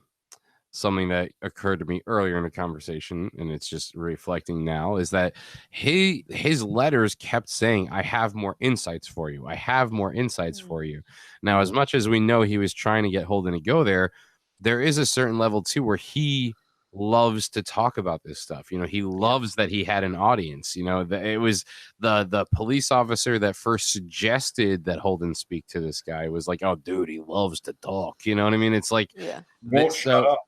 something that occurred to me earlier in the conversation, and it's just reflecting now, is that his letters kept saying, I have more insights for you. I have more insights for you. Now, as much as we know he was trying to get Holden to go there is a certain level too where he loves to talk about this stuff. You know, he loves that he had an audience. You know, it was the police officer that first suggested that Holden speak to this guy was like, oh, dude, he loves to talk. You know what I mean? It's like, won't shut up.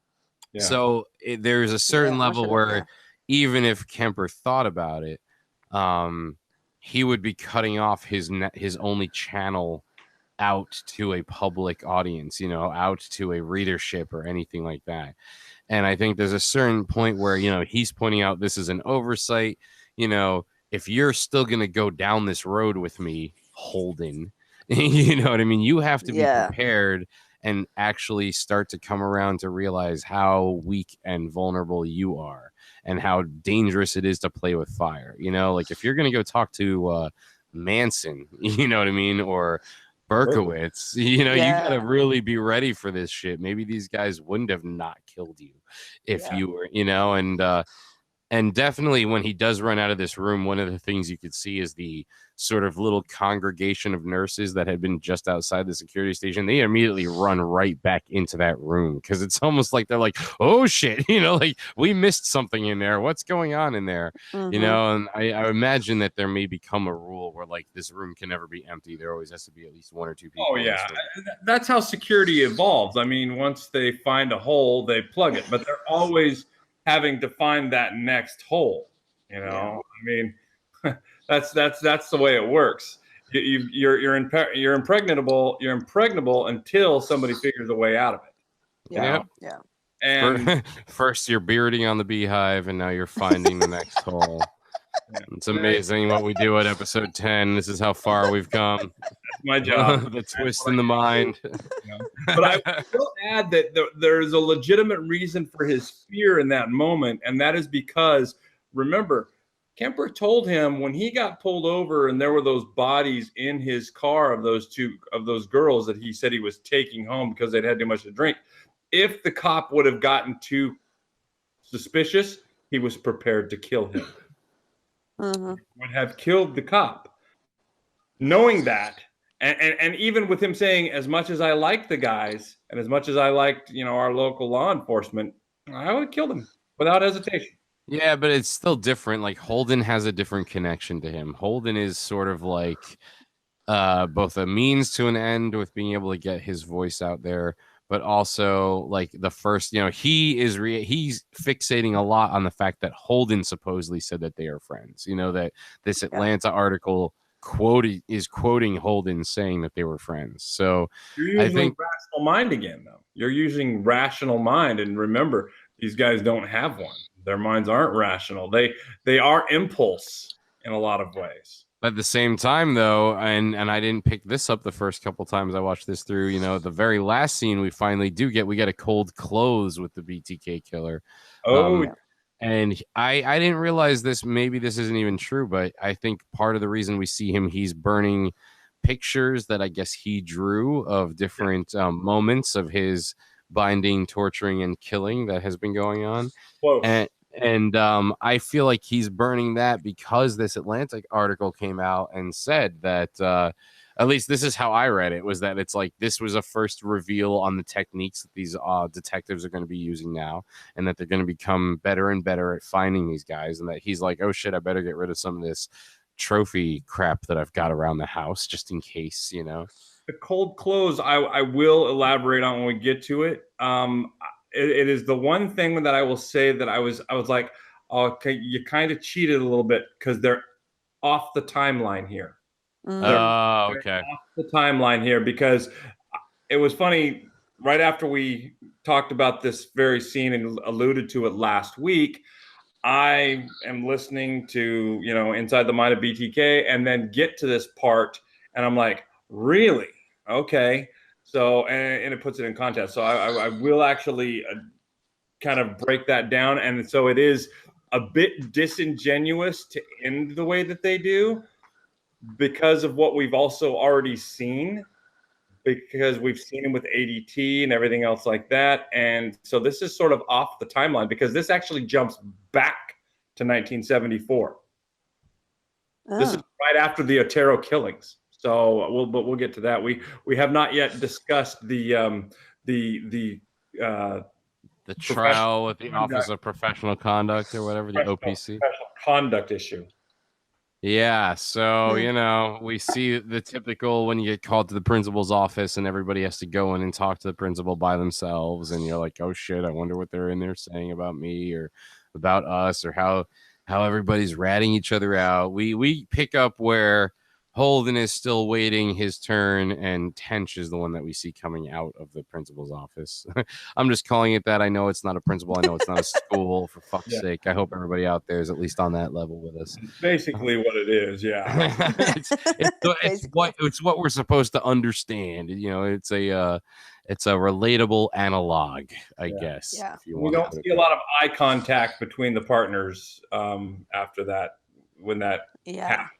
Yeah. So there's a certain level where even if Kemper thought about it, he would be cutting off his only channel out to a public audience, you know, out to a readership or anything like that. And I think there's a certain point where, you know, he's pointing out this is an oversight. You know, if you're still going to go down this road with me, Holden, you know what I mean? You have to be prepared and actually start to come around to realize how weak and vulnerable you are and how dangerous it is to play with fire. You know, like if you're going to go talk to Manson, you know what I mean? Or Berkowitz, you know, you gotta really be ready for this shit. Maybe these guys wouldn't have not killed you if you were, you know, and definitely when he does run out of this room, one of the things you could see is the sort of little congregation of nurses that had been just outside the security station. They immediately run right back into that room because it's almost like they're like, oh shit, you know, like we missed something in there. What's going on in there? You know, and I imagine that there may become a rule where like this room can never be empty. There always has to be at least one or two people. Oh yeah, that's how security evolves. I mean, once they find a hole, they plug it, but they're always having to find that next hole. You know, I mean, that's the way it works. You're impregnable until somebody figures a way out of it. Yeah. And first you're bearding on the beehive, and now you're finding the next hole. It's amazing what we do at episode 10. This is how far we've come. That's my job. The twist in the mind. But I will add that there's a legitimate reason for his fear in that moment, and that is because, remember, Kemper told him when he got pulled over and there were those bodies in his car of those girls that he said he was taking home because they'd had too much to drink. If the cop would have gotten too suspicious, he was prepared to kill him. Would have killed the cop. Knowing that, and even with him saying, as much as I like the guys and as much as I liked, you know, our local law enforcement, I would have killed him without hesitation. Yeah, but it's still different. Like Holden has a different connection to him. Holden is sort of like both a means to an end with being able to get his voice out there, but also like the first, you know, he's fixating a lot on the fact that Holden supposedly said that they are friends. You know, that this Atlanta article is quoting Holden saying that they were friends. So you're using rational mind again, though. You're using rational mind, and remember, these guys don't have one. Their minds aren't rational. They are impulse in a lot of ways. But at the same time, though, and I didn't pick this up the first couple times I watched this through, you know, the very last scene we finally do get, we get a cold close with the BTK killer. And I didn't realize this. Maybe this isn't even true, but I think part of the reason we see him, he's burning pictures that I guess he drew of different moments of his binding, torturing, and killing that has been going on. And I feel like he's burning that because this Atlantic article came out and said that At least this is how I read it, was that it's like this was a first reveal on the techniques that these detectives are going to be using now, and that they're going to become better and better at finding these guys, and that he's like, oh shit, I better get rid of some of this trophy crap that I've got around the house just in case, you know. The cold close, I will elaborate on when we get to it. It is the one thing that I will say that I was like, okay, you kind of cheated a little bit because they're off the timeline here. Oh, okay. Off the timeline here, because it was funny. Right after we talked about this very scene and alluded to it last week, I am listening to, you know, Inside the Mind of BTK, and then get to this part, and I'm like, really? Okay. So, and it puts it in context. So I will actually kind of break that down. And so it is a bit disingenuous to end the way that they do, because of what we've also already seen, because we've seen him with ADT and everything else like that. And so this is sort of off the timeline, because this actually jumps back to 1974. This is right after the Otero killings. So we'll get to that. We have not yet discussed the trial with the Office of Professional Conduct or whatever, the OPC. Professional conduct issue. Yeah, so, you know, we see the typical when you get called to the principal's office and everybody has to go in and talk to the principal by themselves, and you're like, oh shit, I wonder what they're in there saying about me or about us, or how everybody's ratting each other out. We pick up where Holden is still waiting his turn, and Tench is the one that we see coming out of the principal's office. I'm just calling it that. I know it's not a principal. I know it's not a school, for fuck's sake. I hope everybody out there is at least on that level with us. It's basically what it is, yeah. it's what we're supposed to understand. You know, it's a relatable analog, I guess. Yeah. If you we don't see a lot of eye contact between the partners after that, when that happened.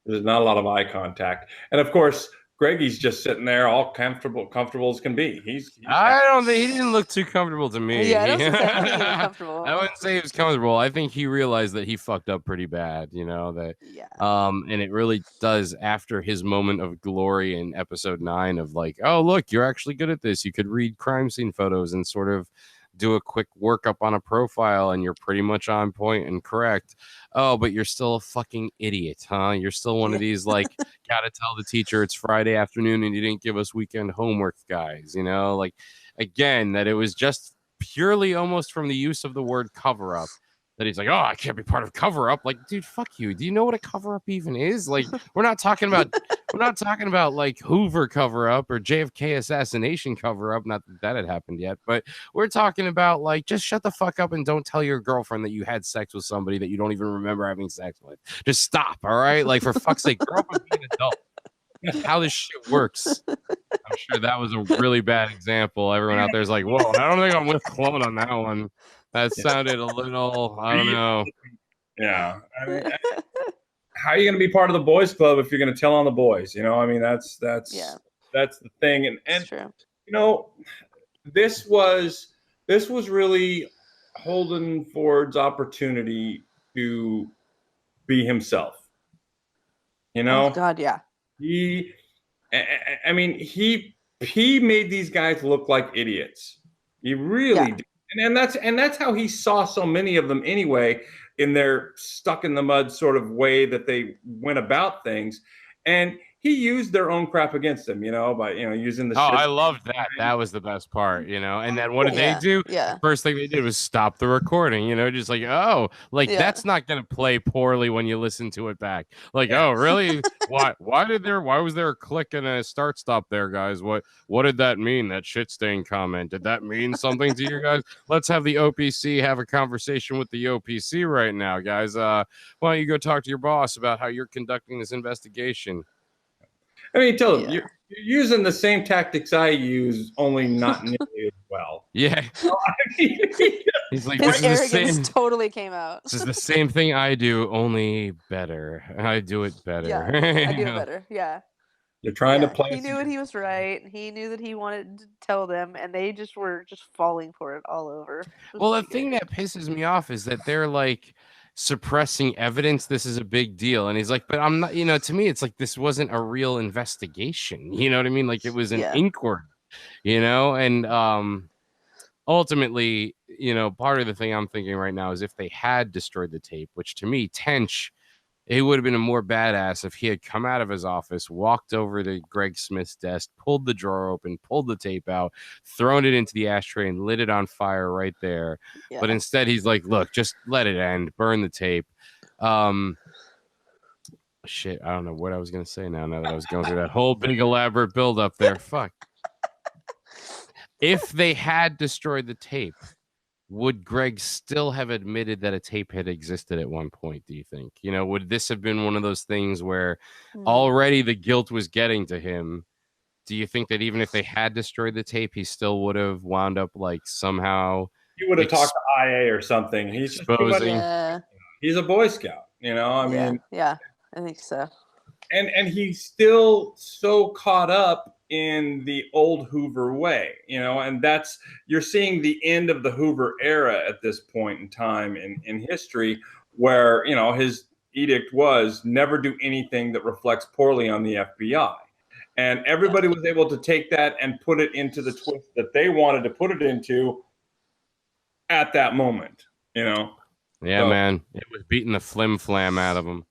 There's not a lot of eye contact. And of course, Greggy's just sitting there all comfortable as can be. I don't think he didn't look too comfortable to me. Yeah, I don't think he was comfortable. I wouldn't say he was comfortable. I think he realized that he fucked up pretty bad, you know, that and it really does, after his moment of glory in episode 9 of like, oh look, you're actually good at this. You could read crime scene photos and sort of do a quick workup on a profile, and you're pretty much on point and correct. Oh, but you're still a fucking idiot, huh? You're still one of these, like, gotta tell the teacher it's Friday afternoon and you didn't give us weekend homework guys, you know? Like, again, that it was just purely almost from the use of the word cover up that he's like, oh, I can't be part of cover up. Like, dude, fuck you. Do you know what a cover up even is? Like, we're not talking about like Hoover cover up or JFK assassination cover up. Not that had happened yet, but we're talking about, like, just shut the fuck up and don't tell your girlfriend that you had sex with somebody that you don't even remember having sex with. Just stop. All right. Like, for fuck's sake, grow up and be an adult. That's how this shit works. I'm sure that was a really bad example. Everyone out there is like, whoa, I don't think I'm with Klone on that one. That sounded a little, I don't know. Yeah. I mean, how are you going to be part of the boys club if you're going to tell on the boys? You know, I mean, that's the thing. And true. You know, this was really Holden Ford's opportunity to be himself. You know? Oh God, yeah. He made these guys look like idiots. He really did. And that's how he saw so many of them anyway, in their stuck in the mud sort of way that they went about things. And he used their own crap against them, you know, by, you know, using the I loved that. That was the best part, you know. And then what did they do? Yeah. The first thing they did was stop the recording, you know, just like, oh, like that's not gonna play poorly when you listen to it back. Like, oh, really? Why was there a click and a start stop there, guys? What did that mean? That shit stain comment. Did that mean something to you guys? Let's have the OPC have a conversation with the OPC right now, guys. Why don't you go talk to your boss about how you're conducting this investigation? I mean, tell them you're using the same tactics I use, only not nearly as well. Yeah. He's like, his arrogance totally came out. This is the same thing I do, only better. I do it better. Yeah, I do it better. Yeah. You're trying to play. He knew what he was right. He knew that he wanted to tell them, and they were just falling for it all over. Well, the thing that pisses me off is that they're like suppressing evidence. This is a big deal. And he's like, but I'm not, to me, it's like this wasn't a real investigation. You know what I mean? Like it was an inquiry, and ultimately, part of the thing I'm thinking right now is if they had destroyed the tape, which to me, Tench, it would have been a more badass if he had come out of his office, walked over to Greg Smith's desk, pulled the drawer open, pulled the tape out, thrown it into the ashtray, and lit it on fire right there. Yeah. But instead, he's like, look, just let it end, burn the tape. Shit, I don't know what I was going to say now that I was going through that whole big elaborate build up there. Fuck. If they had destroyed the tape, would Greg still have admitted that a tape had existed at one point, do you think? Would this have been one of those things where already the guilt was getting to him? Do you think that even if they had destroyed the tape, he still would have wound up like somehow... He would have talked to IA or something. He's exposing. He's a Boy Scout, I mean... Yeah, I think so. And he's still so caught up in the old Hoover way, and you're seeing the end of the Hoover era at this point in time in history, where, his edict was never do anything that reflects poorly on the FBI. And everybody was able to take that and put it into the twist that they wanted to put it into at that moment, Yeah, so, man, it was beating the flim flam out of him.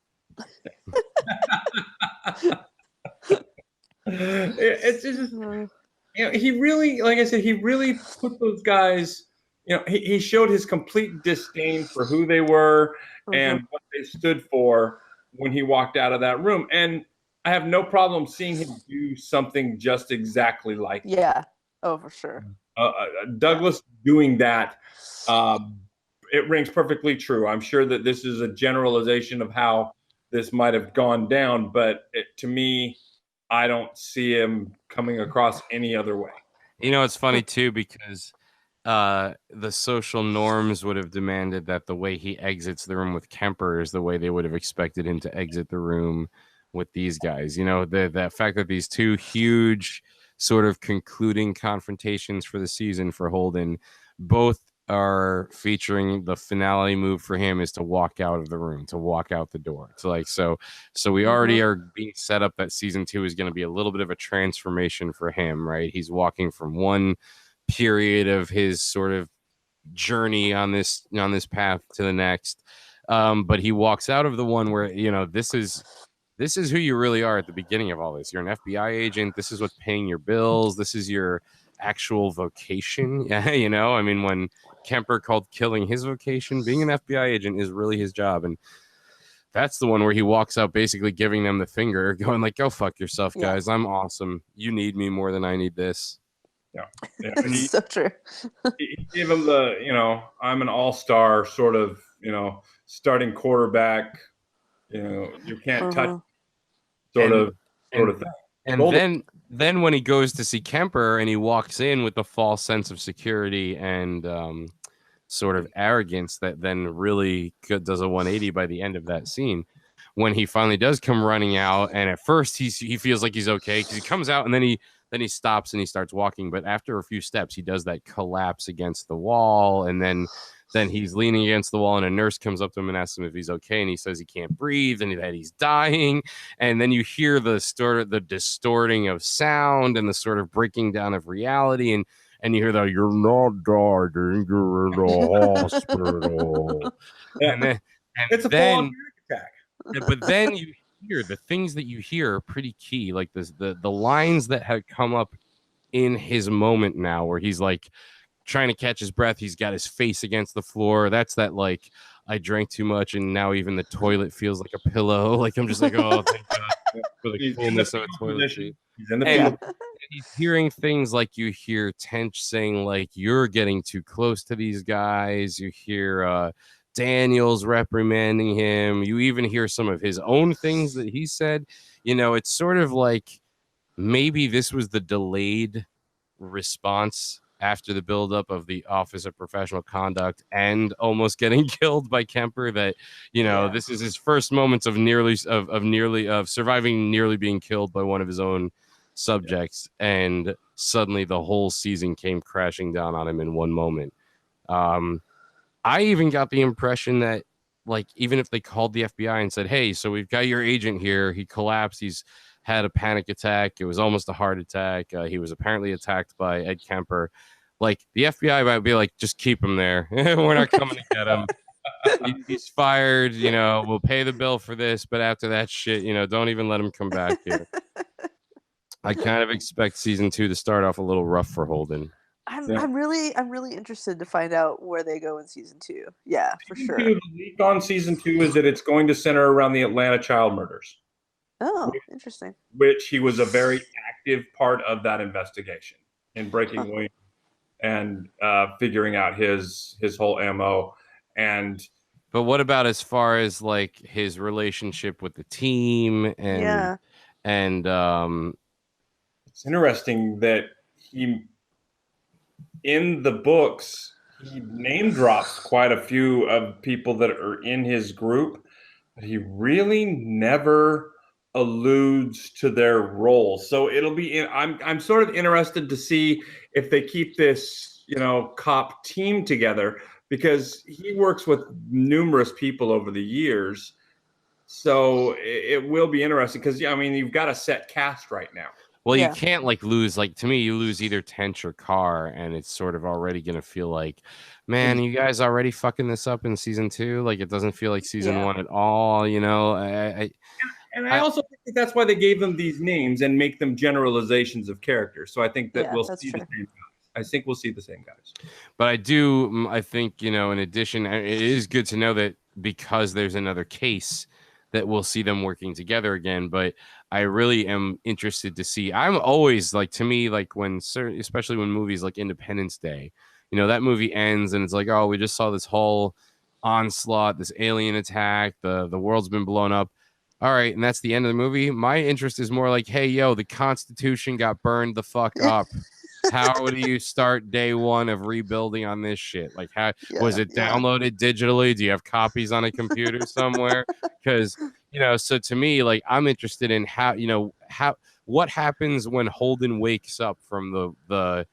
It's just, he really, like I said, he really put those guys, he showed his complete disdain for who they were and what they stood for when he walked out of that room. And I have no problem seeing him do something just exactly like that. Yeah. Oh, for sure. Douglas doing that, it rings perfectly true. I'm sure that this is a generalization of how this might have gone down, but to me, I don't see him coming across any other way. It's funny too, because the social norms would have demanded that the way he exits the room with Kemper is the way they would have expected him to exit the room with these guys. The fact that these two huge sort of concluding confrontations for the season for Holden both are featuring the finale move for him is to walk out of the room, to walk out the door. So we already are being set up that season 2 is going to be a little bit of a transformation for him, right? He's walking from one period of his sort of journey on this path to the next. But he walks out of the one where, this is who you really are at the beginning of all this. You're an FBI agent. This is what's paying your bills. This is your actual vocation. Yeah, I mean, when Kemper called killing his vocation, being an FBI agent is really his job. And that's the one where he walks out basically giving them the finger, going like, go fuck yourself, guys. I'm awesome. You need me more than I need this. Yeah. It's so true. He gave him the, I'm an all-star sort of, starting quarterback, you can't touch sort of thing. And then when he goes to see Kemper and he walks in with the false sense of security and sort of arrogance that then really does a 180 by the end of that scene, when he finally does come running out, and at first he feels like he's okay because he comes out and then he stops and he starts walking, but after a few steps he does that collapse against the wall, and then he's leaning against the wall and a nurse comes up to him and asks him if he's okay, and he says he can't breathe and that he's dying, and then you hear the distorting of sound and the sort of breaking down of reality, and you hear that you're not dying, you're in the hospital. and it's a full attack. But then you hear the things that you hear are pretty key, like the lines that have come up in his moment now, where he's like trying to catch his breath. He's got his face against the floor. That's that like, I drank too much and now even the toilet feels like a pillow. Like I'm just like, oh, thank God for the coolness of a toilet seat. He's in the field. He's hearing things like you hear Tench saying like, you're getting too close to these guys. You hear Daniels reprimanding him. You even hear some of his own things that he said. It's sort of like maybe this was the delayed response after the buildup of the Office of Professional Conduct and almost getting killed by Kemper, that this is his first moments of surviving nearly being killed by one of his own subjects, and suddenly the whole season came crashing down on him in one moment. I even got the impression that like, even if they called the FBI and said, hey, so we've got your agent here, he collapsed, he's had a panic attack, it was almost a heart attack, he was apparently attacked by Ed Kemper, like the FBI might be like, just keep him there. We're not coming to get him. He's fired, you know, we'll pay the bill for this, but after that shit, you know, don't even let him come back here. I kind of expect season 2 to start off a little rough for Holden. I'm really interested to find out where they go in season 2. Yeah, for sure. The leak on season 2 is that it's going to center around the Atlanta child murders. Oh, interesting. Which he was a very active part of that investigation in breaking William and figuring out his whole MO. But what about as far as like his relationship with the team and it's interesting that he in the books he name drops quite a few of people that are in his group, but he really never alludes to their roles. So it'll be I'm sort of interested to see if they keep this, you know, cop team together, because he works with numerous people over the years. So it will be interesting because, I mean, you've got a set cast right now. Well, you can't like lose, like, to me, you lose either Tench or Carr, and it's sort of already going to feel like, man, you guys already fucking this up in season 2. Like, it doesn't feel like season 1 at all, you know? I also think that's why they gave them these names and make them generalizations of characters. So I think that we'll see the same guys. I think we'll see the same guys. But I think, you know, in addition, it is good to know that because there's another case that we'll see them working together again. But I really am interested to see. I'm always like, to me, like when, especially when movies like Independence Day, you know, that movie ends and it's like, oh, we just saw this whole onslaught, this alien attack, the world's been blown up. All right, and that's the end of the movie. My interest is more like, hey, yo, the Constitution got burned the fuck up. How do you start day 1 of rebuilding on this shit? Like, how was it downloaded digitally? Do you have copies on a computer somewhere? Because, you know, so to me, like, I'm interested in how, you know, what happens when Holden wakes up from the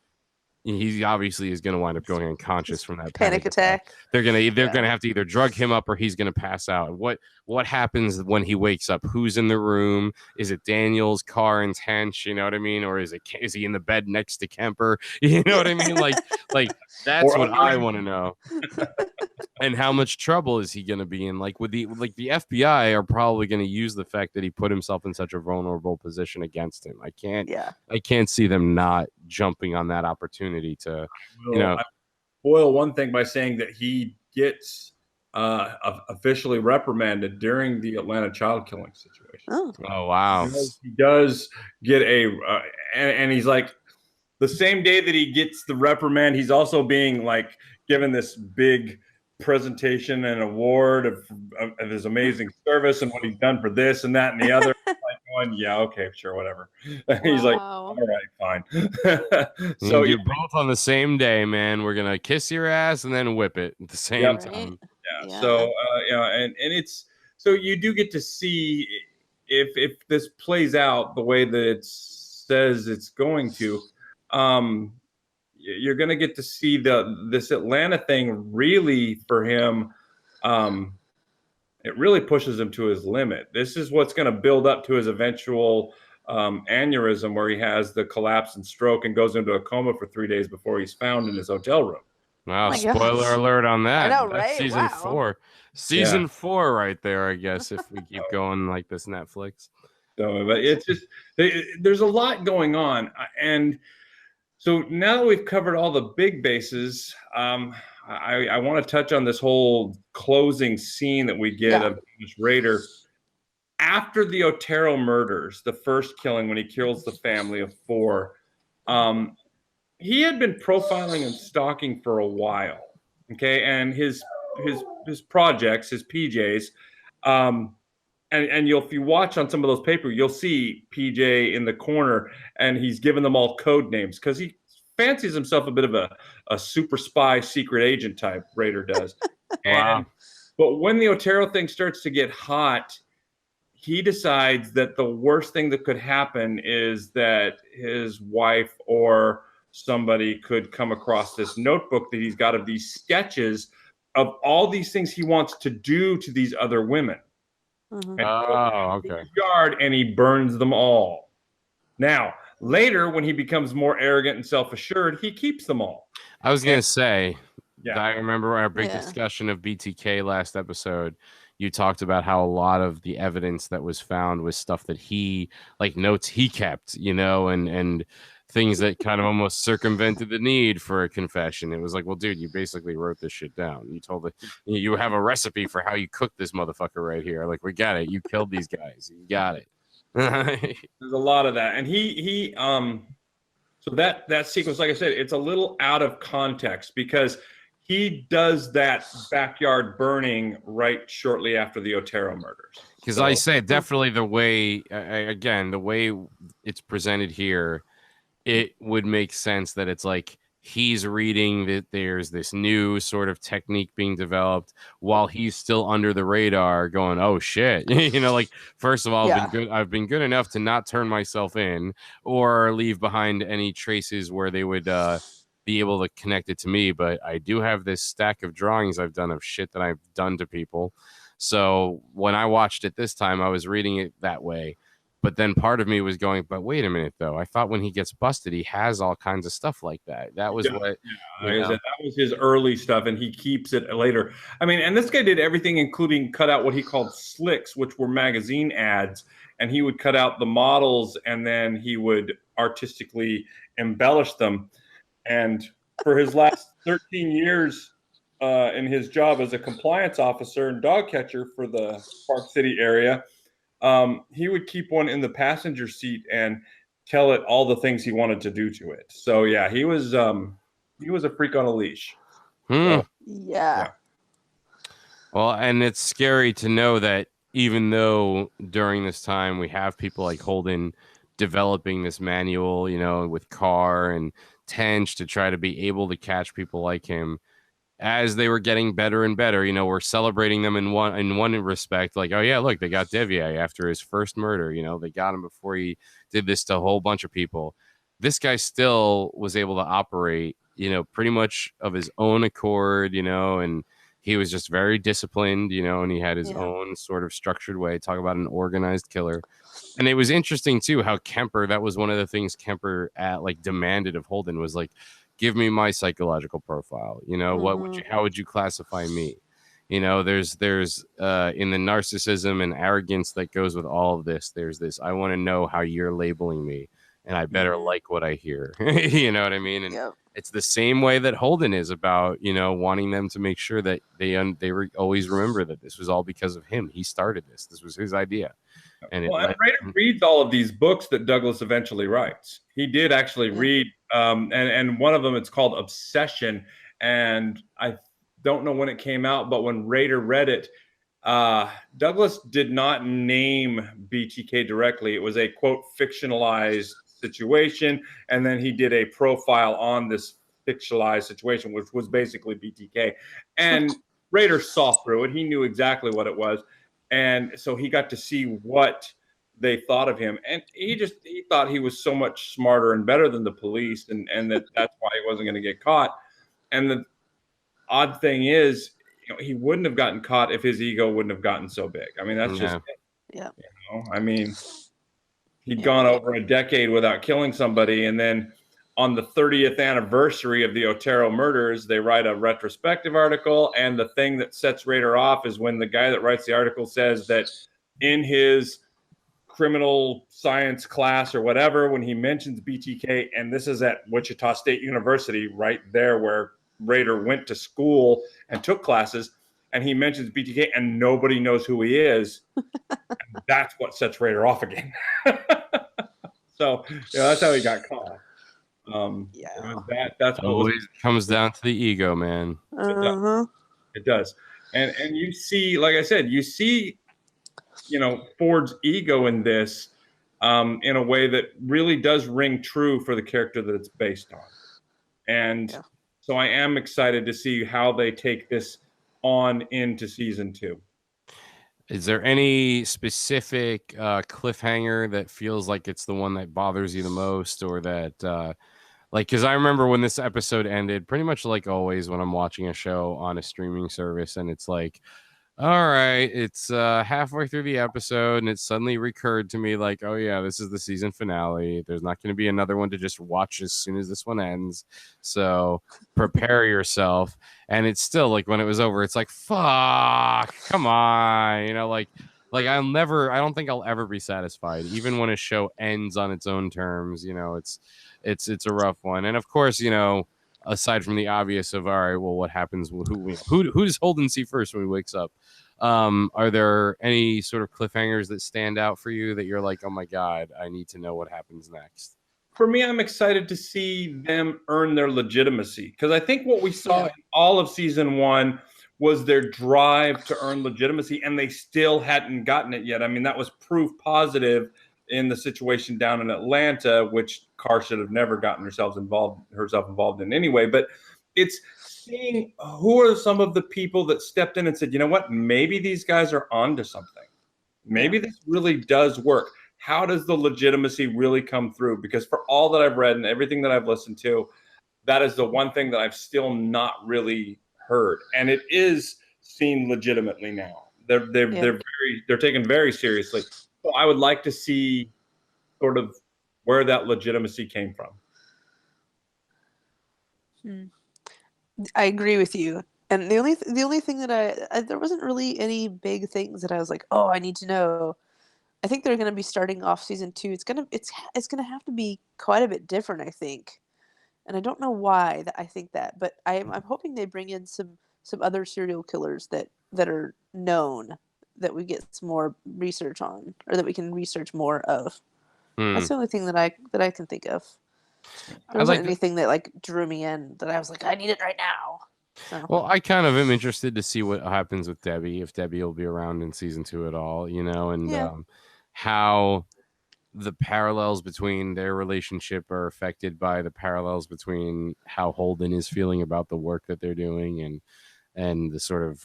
he obviously is going to wind up going unconscious from that panic attack. They're gonna have to either drug him up or he's gonna pass out. What happens when he wakes up? Who's in the room? Is it Daniels, Carr, and Tench? You know what I mean? Or is he in the bed next to Kemper? You know what I mean? Like that's what I want to know. And how much trouble is he going to be in? Like the FBI are probably going to use the fact that he put himself in such a vulnerable position against him. I can't see them not jumping on that opportunity to, you know. I boil one thing by saying that he gets officially reprimanded during the Atlanta child killing situation. Oh wow! He does get and he's like, the same day that he gets the reprimand, he's also being like given this big presentation and award of his amazing service and what he's done for this and that and the other. Like going, yeah, okay, sure, whatever. He's like, all right, fine. So you're both on the same day, man. We're gonna kiss your ass and then whip it at the same time. Yeah. So you know, and it's so you do get to see if this plays out the way that it says it's going to. You're going to get to see this Atlanta thing really for him. It really pushes him to his limit. This is what's going to build up to his eventual aneurysm, where he has the collapse and stroke and goes into a coma for 3 days before he's found in his hotel room. Wow! Spoiler alert on that. I know, That's right? season 4. Season 4 right there, I guess, if we keep going like this Netflix. So, but it's just there's a lot going on, and so now that we've covered all the big bases, I want to touch on this whole closing scene that we get of this Raider after the Otero murders, the first killing when he kills the family of 4. He had been profiling and stalking for a while, okay, and his projects, his PJs, and if you watch on some of those papers, you'll see PJ in the corner, and he's given them all code names because he fancies himself a bit of a super spy, secret agent type. Raider does. Wow. But when the Otero thing starts to get hot, he decides that the worst thing that could happen is that his wife or somebody could come across this notebook that he's got of these sketches of all these things he wants to do to these other women. Mhm. And Oh, he goes to okay. his yard and he burns them all. Now, later, when he becomes more arrogant and self-assured, he keeps them all. I was gonna say, Yeah. I remember our big Yeah. discussion of BTK last episode. You talked about how a lot of the evidence that was found was stuff that he, like notes he kept, you know, and things that kind of almost circumvented the need for a confession. It was like, well, dude, you basically wrote this shit down. You told it, you have a recipe for how you cook this motherfucker right here. Like, we got it. You killed these guys. You got it. There's a lot of that, and so that sequence, like I said, it's a little out of context because he does that backyard burning right shortly after the Otero murders. Because I say definitely the way, again, the way it's presented here, it would make sense that it's like he's reading that there's this new sort of technique being developed while he's still under the radar going, oh shit. You know, like, first of all, I've been good enough to not turn myself in or leave behind any traces where they would be able to connect it to me. But I do have this stack of drawings I've done of shit that I've done to people. So when I watched it this time, I was reading it that way. But then part of me was going, but wait a minute, though. I thought when he gets busted, he has all kinds of stuff like that. That was what, that was his early stuff, and he keeps it later. I mean, and this guy did everything, including cut out what he called slicks, which were magazine ads. And he would cut out the models, and then he would artistically embellish them. And for his last 13 years in his job as a compliance officer and dog catcher for the Park City area, he would keep one in the passenger seat and tell it all the things he wanted to do to it. So yeah, he was a freak on a leash. So, yeah. Well, and it's scary to know that even though during this time we have people like Holden developing this manual, you know, with Carr and Tench to try to be able to catch people like him, as they were getting better and better, you know, we're celebrating them in one respect, like, oh yeah, look, they got Devier after his first murder, you know, they got him before he did this to a whole bunch of people. This guy still was able to operate, you know, pretty much of his own accord, you know, and he was just very disciplined, you know, and he had his own sort of structured way. Talk about an organized killer. And it was interesting too how Kemper, that was one of the things Kemper demanded of Holden, was like, give me my psychological profile. You know, how would you classify me? You know, there's in the narcissism and arrogance that goes with all of this, there's this, I want to know how you're labeling me, and I better like what I hear. You know what I mean? And it's the same way that Holden is about, you know, wanting them to make sure that they always remember that this was all because of him. He started this. This was his idea. And Rader reads all of these books that Douglas eventually writes. He did actually read, and one of them, it's called Obsession. And I don't know when it came out, but when Rader read it, Douglas did not name BTK directly. It was a, quote, fictionalized situation. And then he did a profile on this fictionalized situation, which was basically BTK. And Rader saw through it. He knew exactly what it was. And so he got to see what they thought of him. And he thought he was so much smarter and better than the police, and that's why he wasn't going to get caught. And the odd thing is, you know, he wouldn't have gotten caught if his ego wouldn't have gotten so big. I mean, that's just it. Yeah. You know? I mean, he'd gone over a decade without killing somebody, and then on the 30th anniversary of the Otero murders, they write a retrospective article. And the thing that sets Rader off is when the guy that writes the article says that in his criminal science class or whatever, when he mentions BTK, and this is at Wichita State University, right there where Rader went to school and took classes, and he mentions BTK and nobody knows who he is. And that's what sets Rader off again. So, that's how he got caught. That's what always comes down to the ego, man. It does. And you see, like I said, you see, you know, Ford's ego in this in a way that really does ring true for the character that it's based on. And so I am excited to see how they take this on into season 2. Is there any specific cliffhanger that feels like it's the one that bothers you the most, or that Like, because I remember when this episode ended, pretty much like always when I'm watching a show on a streaming service, and it's like, all right, it's halfway through the episode, and it suddenly recurred to me, like, oh yeah, this is the season finale. There's not going to be another one to just watch as soon as this one ends. So prepare yourself. And it's still like when it was over, it's like, fuck, come on, like I don't think I'll ever be satisfied, even when a show ends on its own terms. It's a rough one, and of course, aside from the obvious of, all right, well, what happens? Who does Holden see first when he wakes up? Are there any sort of cliffhangers that stand out for you that you're like, oh my god, I need to know what happens next? For me, I'm excited to see them earn their legitimacy, because I think what we saw in all of season 1 was their drive to earn legitimacy, and they still hadn't gotten it yet. I mean, that was proof positive in the situation down in Atlanta, which Carr should have never gotten herself involved in anyway. But it's seeing who are some of the people that stepped in and said, you know what, maybe these guys are onto something. Maybe this really does work. How does the legitimacy really come through? Because for all that I've read and everything that I've listened to, that is the one thing that I've still not really heard, and it is seen legitimately now. They're taken very seriously. So I would like to see sort of where that legitimacy came from. I agree with you. And the only thing that I there wasn't really any big things that I was like, oh, I need to know. I think they're going to be starting off season 2. It's gonna have to be quite a bit different, I think. And I don't know why I think that, but I'm hoping they bring in some other serial killers that are known, that we get some more research on, or that we can research more of. That's the only thing that I can think of. There wasn't anything that like drew me in that I was like, I need it right now. So. Well, I kind of am interested to see what happens with Debbie, if Debbie will be around in season 2 at all, and how the parallels between their relationship are affected by the parallels between how Holden is feeling about the work that they're doing, and the sort of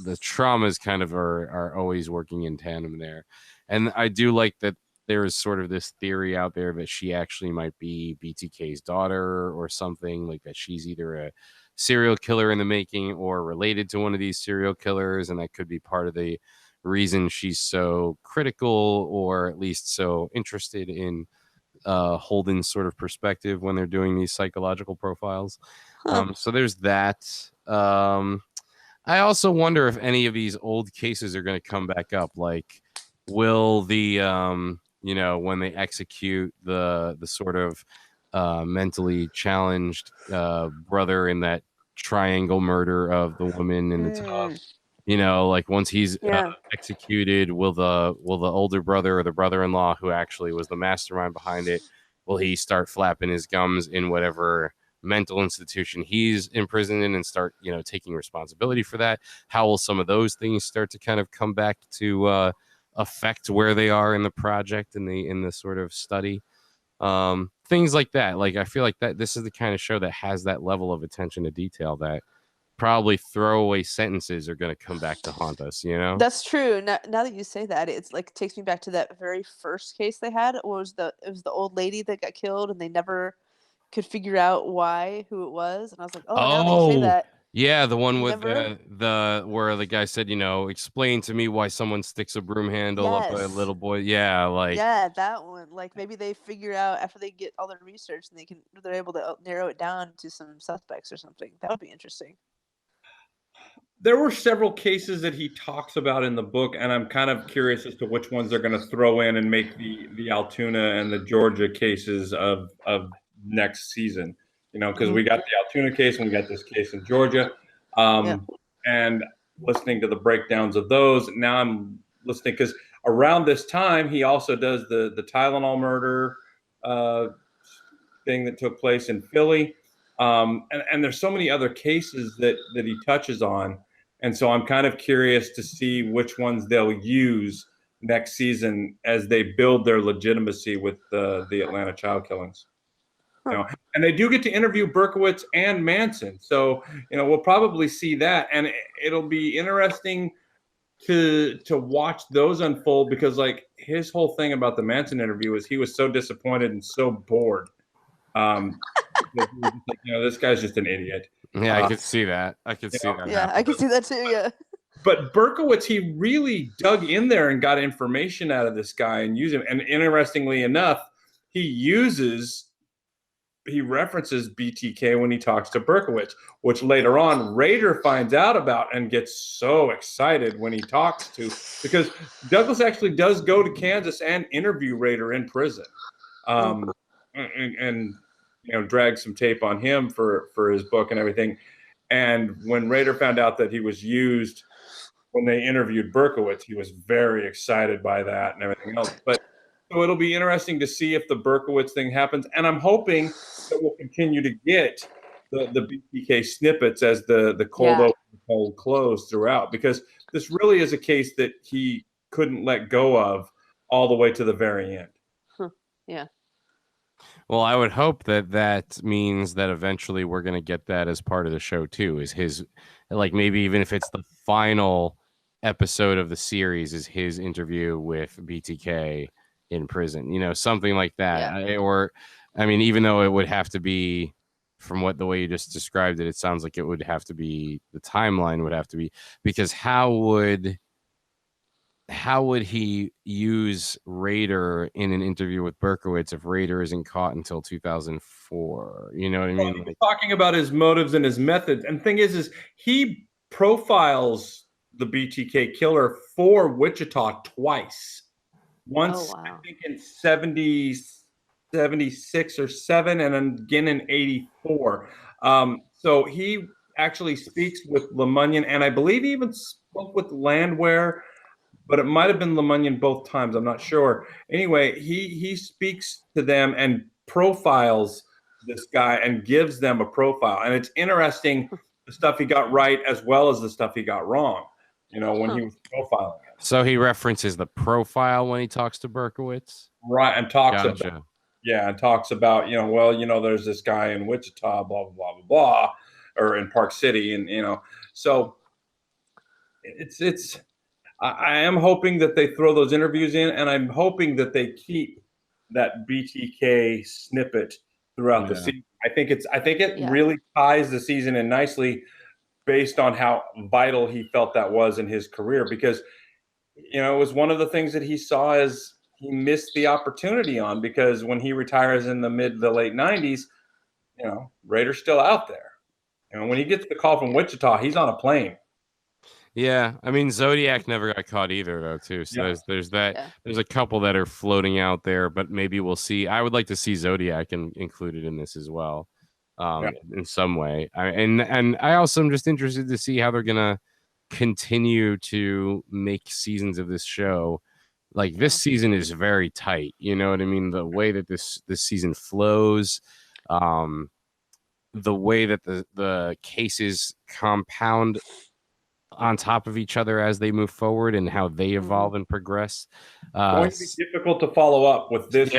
the traumas kind of are always working in tandem there. And I do like that there is sort of this theory out there that she actually might be BTK's daughter or something, like that she's either a serial killer in the making or related to one of these serial killers, and that could be part of the reason she's so critical, or at least so interested in Holden's sort of perspective when they're doing these psychological profiles. So there's that. I also wonder if any of these old cases are going to come back up. Like, will the when they execute the sort of mentally challenged brother in that triangle murder of the woman in the tub, like once he's executed, will the older brother or the brother-in-law, who actually was the mastermind behind it, will he start flapping his gums in whatever mental institution he's imprisoned in and start taking responsibility for that? How will some of those things start to kind of come back to affect where they are in the project, in the sort of study? Things like that. Like, I feel like that this is the kind of show that has that level of attention to detail that probably throwaway sentences are going to come back to haunt us. That's true. Now that you say that, it's like takes me back to that very first case they had. It was the old lady that got killed, and they never could figure out who it was. And I was like, oh, now that you say that. Yeah, the one with the where the guy said, explain to me why someone sticks a broom handle up a little boy. Yeah, that one. Like, maybe they figure out after they get all their research, and they're able to narrow it down to some suspects or something. That would be interesting. There were several cases that he talks about in the book, and I'm kind of curious as to which ones they're going to throw in and make the Altoona and the Georgia cases of next season. Because we got the Altoona case and we got this case in Georgia, and listening to the breakdowns of those. Now I'm listening because around this time he also does the Tylenol murder thing that took place in Philly, and there's so many other cases that he touches on, and so I'm kind of curious to see which ones they'll use next season as they build their legitimacy with the Atlanta child killings. And they do get to interview Berkowitz and Manson. So, we'll probably see that. And it'll be interesting to watch those unfold, because like his whole thing about the Manson interview is he was so disappointed and so bored Because he was just like, this guy's just an idiot. Yeah, I could see that. I could see that. Yeah, I could see that too. Yeah. But Berkowitz, he really dug in there and got information out of this guy and used him. And interestingly enough, he references BTK when he talks to Berkowitz, which later on Rader finds out about and gets so excited when he talks to, because Douglas actually does go to Kansas and interview Rader in prison, and drag some tape on him for his book and everything. And when Rader found out that he was used when they interviewed Berkowitz, he was very excited by that and everything else. But so it'll be interesting to see if the Berkowitz thing happens. And I'm hoping that we'll continue to get the BTK snippets as the cold open, cold close throughout, because this really is a case that he couldn't let go of all the way to the very end. Yeah. Well, I would hope that means that eventually we're going to get that as part of the show too, is his, like, maybe even if it's the final episode of the series is his interview with BTK in prison, something like that. Yeah. Or, I mean, even though it would have to be, from the way you just described it, it sounds like it would have to be, the timeline would have to be, because how would he use Rader in an interview with Berkowitz if Rader isn't caught until 2004? You know what I mean? Well, he's talking about his motives and his methods. And the thing is he profiles the BTK killer for Wichita twice. Once, I think in 76 or 7, and then again in 84. So he actually speaks with LeMunyon, and I believe he even spoke with Landwehr, but it might have been LeMunyon both times. I'm not sure. Anyway, he speaks to them and profiles this guy and gives them a profile. And it's interesting, the stuff he got right as well as the stuff he got wrong, when he was profiling him. So he references the profile when he talks to Berkowitz? Right, and talks about there's this guy in Wichita, blah, blah, blah, blah, blah, or in Park City. And, so I am hoping that they throw those interviews in, and I'm hoping that they keep that BTK snippet throughout the season. I think it really ties the season in nicely based on how vital he felt that was in his career, because, it was one of the things that he saw as he missed the opportunity on, because when he retires in the late 90s, Rader's still out there. When he gets the call from Wichita, he's on a plane. Yeah, I mean, Zodiac never got caught either, though, too. So there's that. Yeah. There's a couple that are floating out there, but maybe we'll see. I would like to see Zodiac included in this as well, in some way. And I also am just interested to see how they're gonna continue to make seasons of this show. Like, this season is very tight. You know what I mean? The way that this season flows, the way that the cases compound on top of each other as they move forward, and how they evolve and progress. Going to be difficult to follow up with this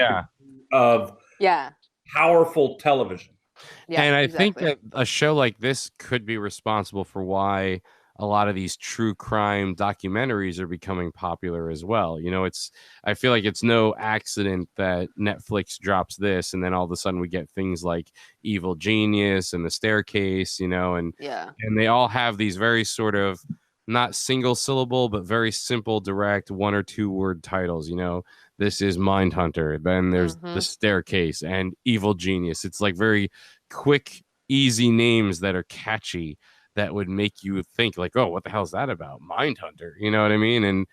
of powerful television. Yeah, and I think that a show like this could be responsible for why a lot of these true crime documentaries are becoming popular as well. I feel like it's no accident that Netflix drops this, and then all of a sudden we get things like Evil Genius and The Staircase, and they all have these very sort of not single syllable, but very simple, direct 1 or 2 word titles. This is Mindhunter, then there's The Staircase and Evil Genius. It's like very quick, easy names that are catchy, that would make you think like, oh, what the hell is that about? Mindhunter, you know what I mean? And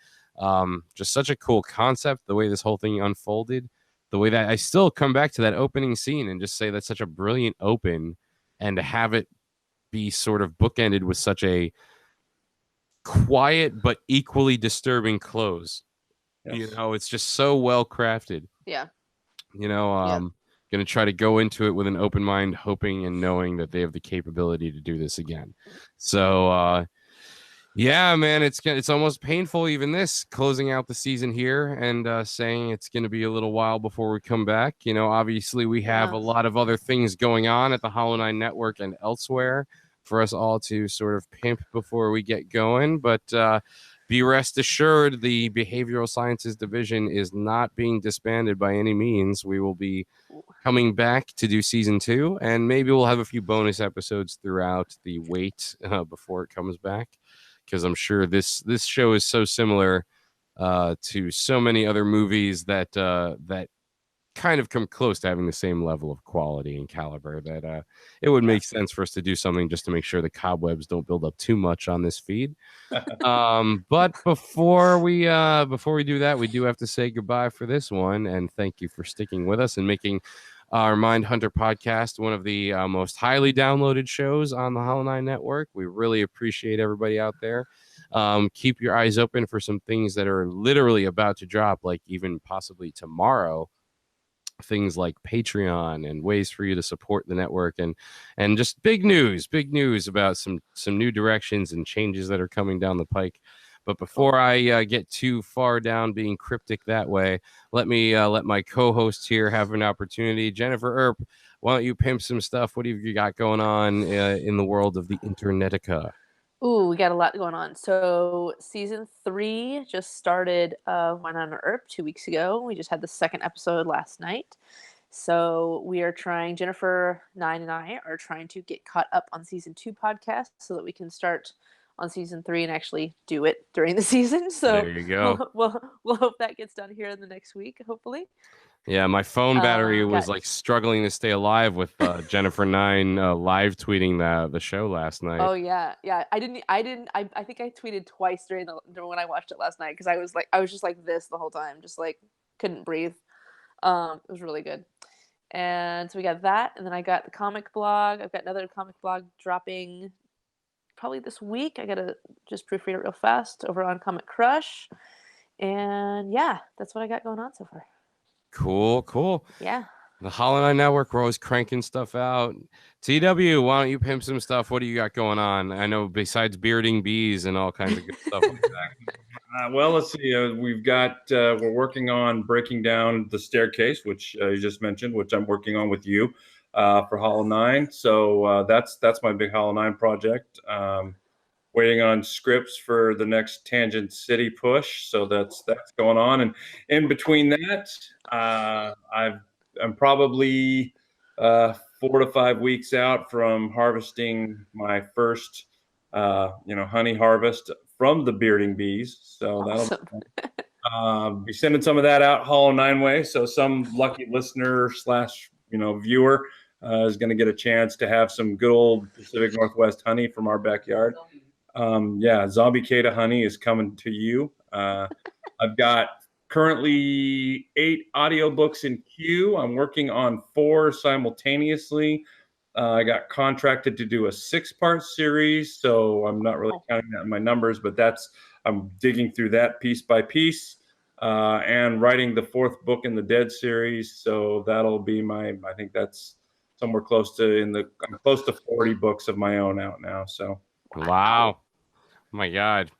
just such a cool concept, the way this whole thing unfolded, the way that I still come back to that opening scene and just say that's such a brilliant open, and to have it be sort of bookended with such a quiet but equally disturbing close. Yes. It's just so well crafted. Yeah. Going to try to go into it with an open mind, hoping and knowing that they have the capability to do this again. So, man, it's almost painful, even this closing out the season here, and saying it's going to be a little while before we come back. Obviously we have a lot of other things going on at the Hollow9ine network and elsewhere for us all to sort of pimp before we get going. But be rest assured, the behavioral sciences division is not being disbanded by any means. We will be coming back to do season 2, and maybe we'll have a few bonus episodes throughout the wait before it comes back, because I'm sure this show is so similar to so many other movies that that kind of come close to having the same level of quality and caliber that it would make sense for us to do something just to make sure the cobwebs don't build up too much on this feed. But before we do that, we do have to say goodbye for this one, and thank you for sticking with us and making our Mindhunter podcast one of the most highly downloaded shows on the Hollow9ine network. We really appreciate everybody out there. Keep your eyes open for some things that are literally about to drop, like even possibly tomorrow. Things like Patreon and ways for you to support the network, and just big news about some new directions and changes that are coming down the pike. But before I get too far down being cryptic that way, let me let my co-host here have an opportunity. Jennifer Earp, why don't you pimp some stuff? What have you got going on in the world of the internetica? Ooh, we got a lot going on. So season 3 just started Went on Earp 2 weeks ago. We just had the second episode last night. So we are trying, Jennifer9 and I are trying to get caught up on season 2 podcast so that we can start on season 3 and actually do it during the season. So there you go. We'll hope that gets done here in the next week, hopefully. Yeah, my phone battery was like struggling to stay alive with Jennifer9 live tweeting the show last night. Oh yeah. I think I tweeted twice during when I watched it last night, because I was just like this the whole time, just like couldn't breathe. It was really good. And so we got that, and then I got the comic blog. I've got another comic blog dropping probably this week. I gotta just proofread it real fast over on Comic Crush. And yeah, that's what I got going on so far. Cool. Yeah. The Hollow9ine network, we're always cranking stuff out. TW, why don't you pimp some stuff? What do you got going on? I know besides bearding bees and all kinds of good stuff like that. Well, let's see. We're working on breaking down the staircase, which you just mentioned, which I'm working on with you for Hollow9ine. So that's my big Hollow9ine project. Waiting on scripts for the next Tangent City push, so that's going on. And in between that, I'm probably 4 to 5 weeks out from harvesting my first, honey harvest from the bearding bees. So Awesome. that'll be sending some of that out Hollow9ine way. So some lucky listener / viewer is going to get a chance to have some good old Pacific Northwest honey from our backyard. Zombie Cata honey is coming to you. I've got currently 8 audiobooks in queue. I'm working on 4 simultaneously. I got contracted to do a 6-part series, so I'm not really counting that in my numbers, but I'm digging through that piece by piece, and writing the 4th book in the Dead series. So that'll be I think that's somewhere close to I'm close to 40 books of my own out now. So. Wow. Oh my God.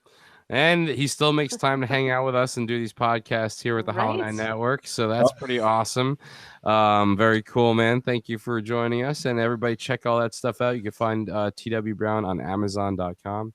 And he still makes time to hang out with us and do these podcasts here with the Hollow9ine network. So that's pretty awesome. Very cool, man. Thank you for joining us. And everybody check all that stuff out. You can find TW Brown on Amazon.com.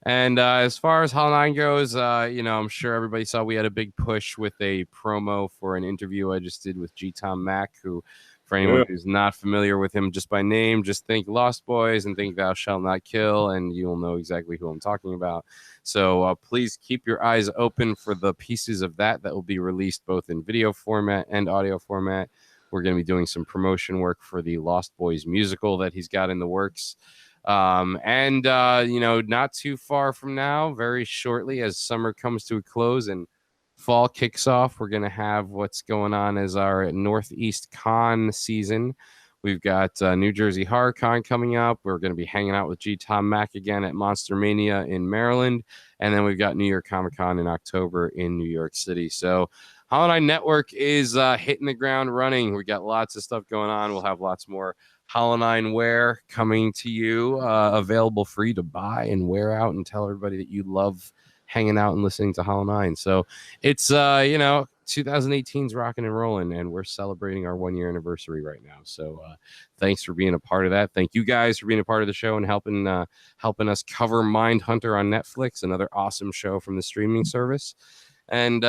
And as far as Hollow9ine goes, I'm sure everybody saw we had a big push with a promo for an interview I just did with G. Tom Mack, who, for anyone who's not familiar with him just by name, just think Lost Boys and think Thou Shalt Not Kill, and you'll know exactly who I'm talking about. So please keep your eyes open for the pieces of that will be released both in video format and audio format. We're going to be doing some promotion work for the Lost Boys musical that he's got in the works. Not too far from now, very shortly, as summer comes to a close and fall kicks off, we're going to have what's going on as our Northeast Con season. We've got New Jersey Horror Con coming up. We're going to be hanging out with G. Tom Mack again at Monster Mania in Maryland. And then we've got New York Comic Con in October in New York City. So Hollow9ine Network is hitting the ground running. We got lots of stuff going on. We'll have lots more Hollow9ine wear coming to you, available for you to buy and wear out, and tell everybody that you love hanging out and listening to Hollow9ine. So it's 2018's rocking and rolling, and we're celebrating our 1 year anniversary right now. So thanks for being a part of that. Thank you guys for being a part of the show and helping us cover Mindhunter on Netflix, another awesome show from the streaming service. And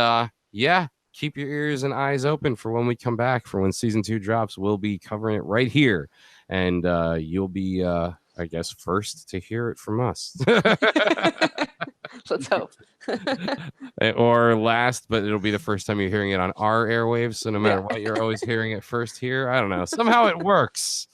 keep your ears and eyes open for when we come back, for when season 2 drops. We'll be covering it right here, and you'll be I guess first to hear it from us. Let's hope. Or last, but it'll be the first time you're hearing it on our airwaves. So no matter what, you're always hearing it first here. I don't know. Somehow it works.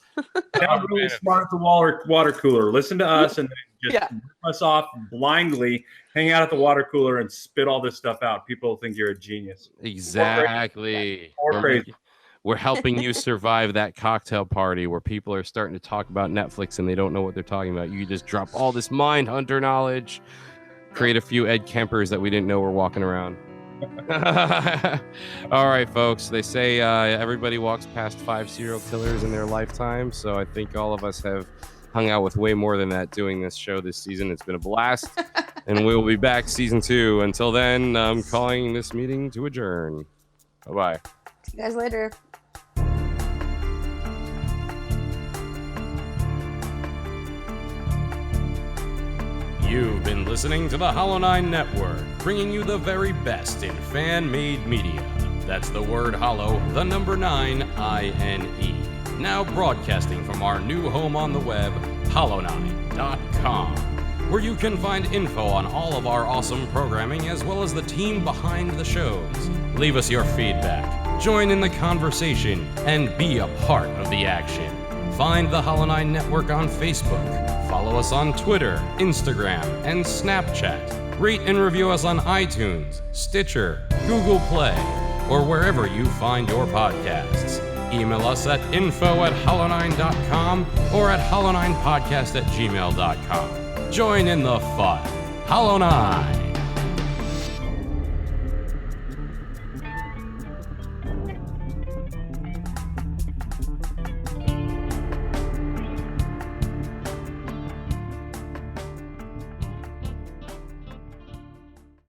Sound really smart at the water cooler. Listen to us and then just rip us off blindly. Hang out at the water cooler and spit all this stuff out. People think you're a genius. Exactly. Or crazy. We're helping you survive that cocktail party where people are starting to talk about Netflix and they don't know what they're talking about. You just drop all this Mindhunter knowledge, create a few Ed Kempers that we didn't know were walking around. All right, folks. They say everybody walks past 5 serial killers in their lifetime. So I think all of us have hung out with way more than that doing this show this season. It's been a blast. And we'll be back season 2. Until then, I'm calling this meeting to adjourn. Bye-bye. See you guys later. You've been listening to the Hollow9ine Network, bringing you the very best in fan-made media. That's the word hollow, the number 9, I-N-E. Now broadcasting from our new home on the web, Hollow9ine.com, where you can find info on all of our awesome programming as well as the team behind the shows. Leave us your feedback, join in the conversation, and be a part of the action. Find the Hollow9ine Network on Facebook. Follow us on Twitter, Instagram, and Snapchat. Rate and review us on iTunes, Stitcher, Google Play, or wherever you find your podcasts. Email us at info@hollow9ine.com or at hollow9podcast@gmail.com. Join in the fun. Hollow9ine.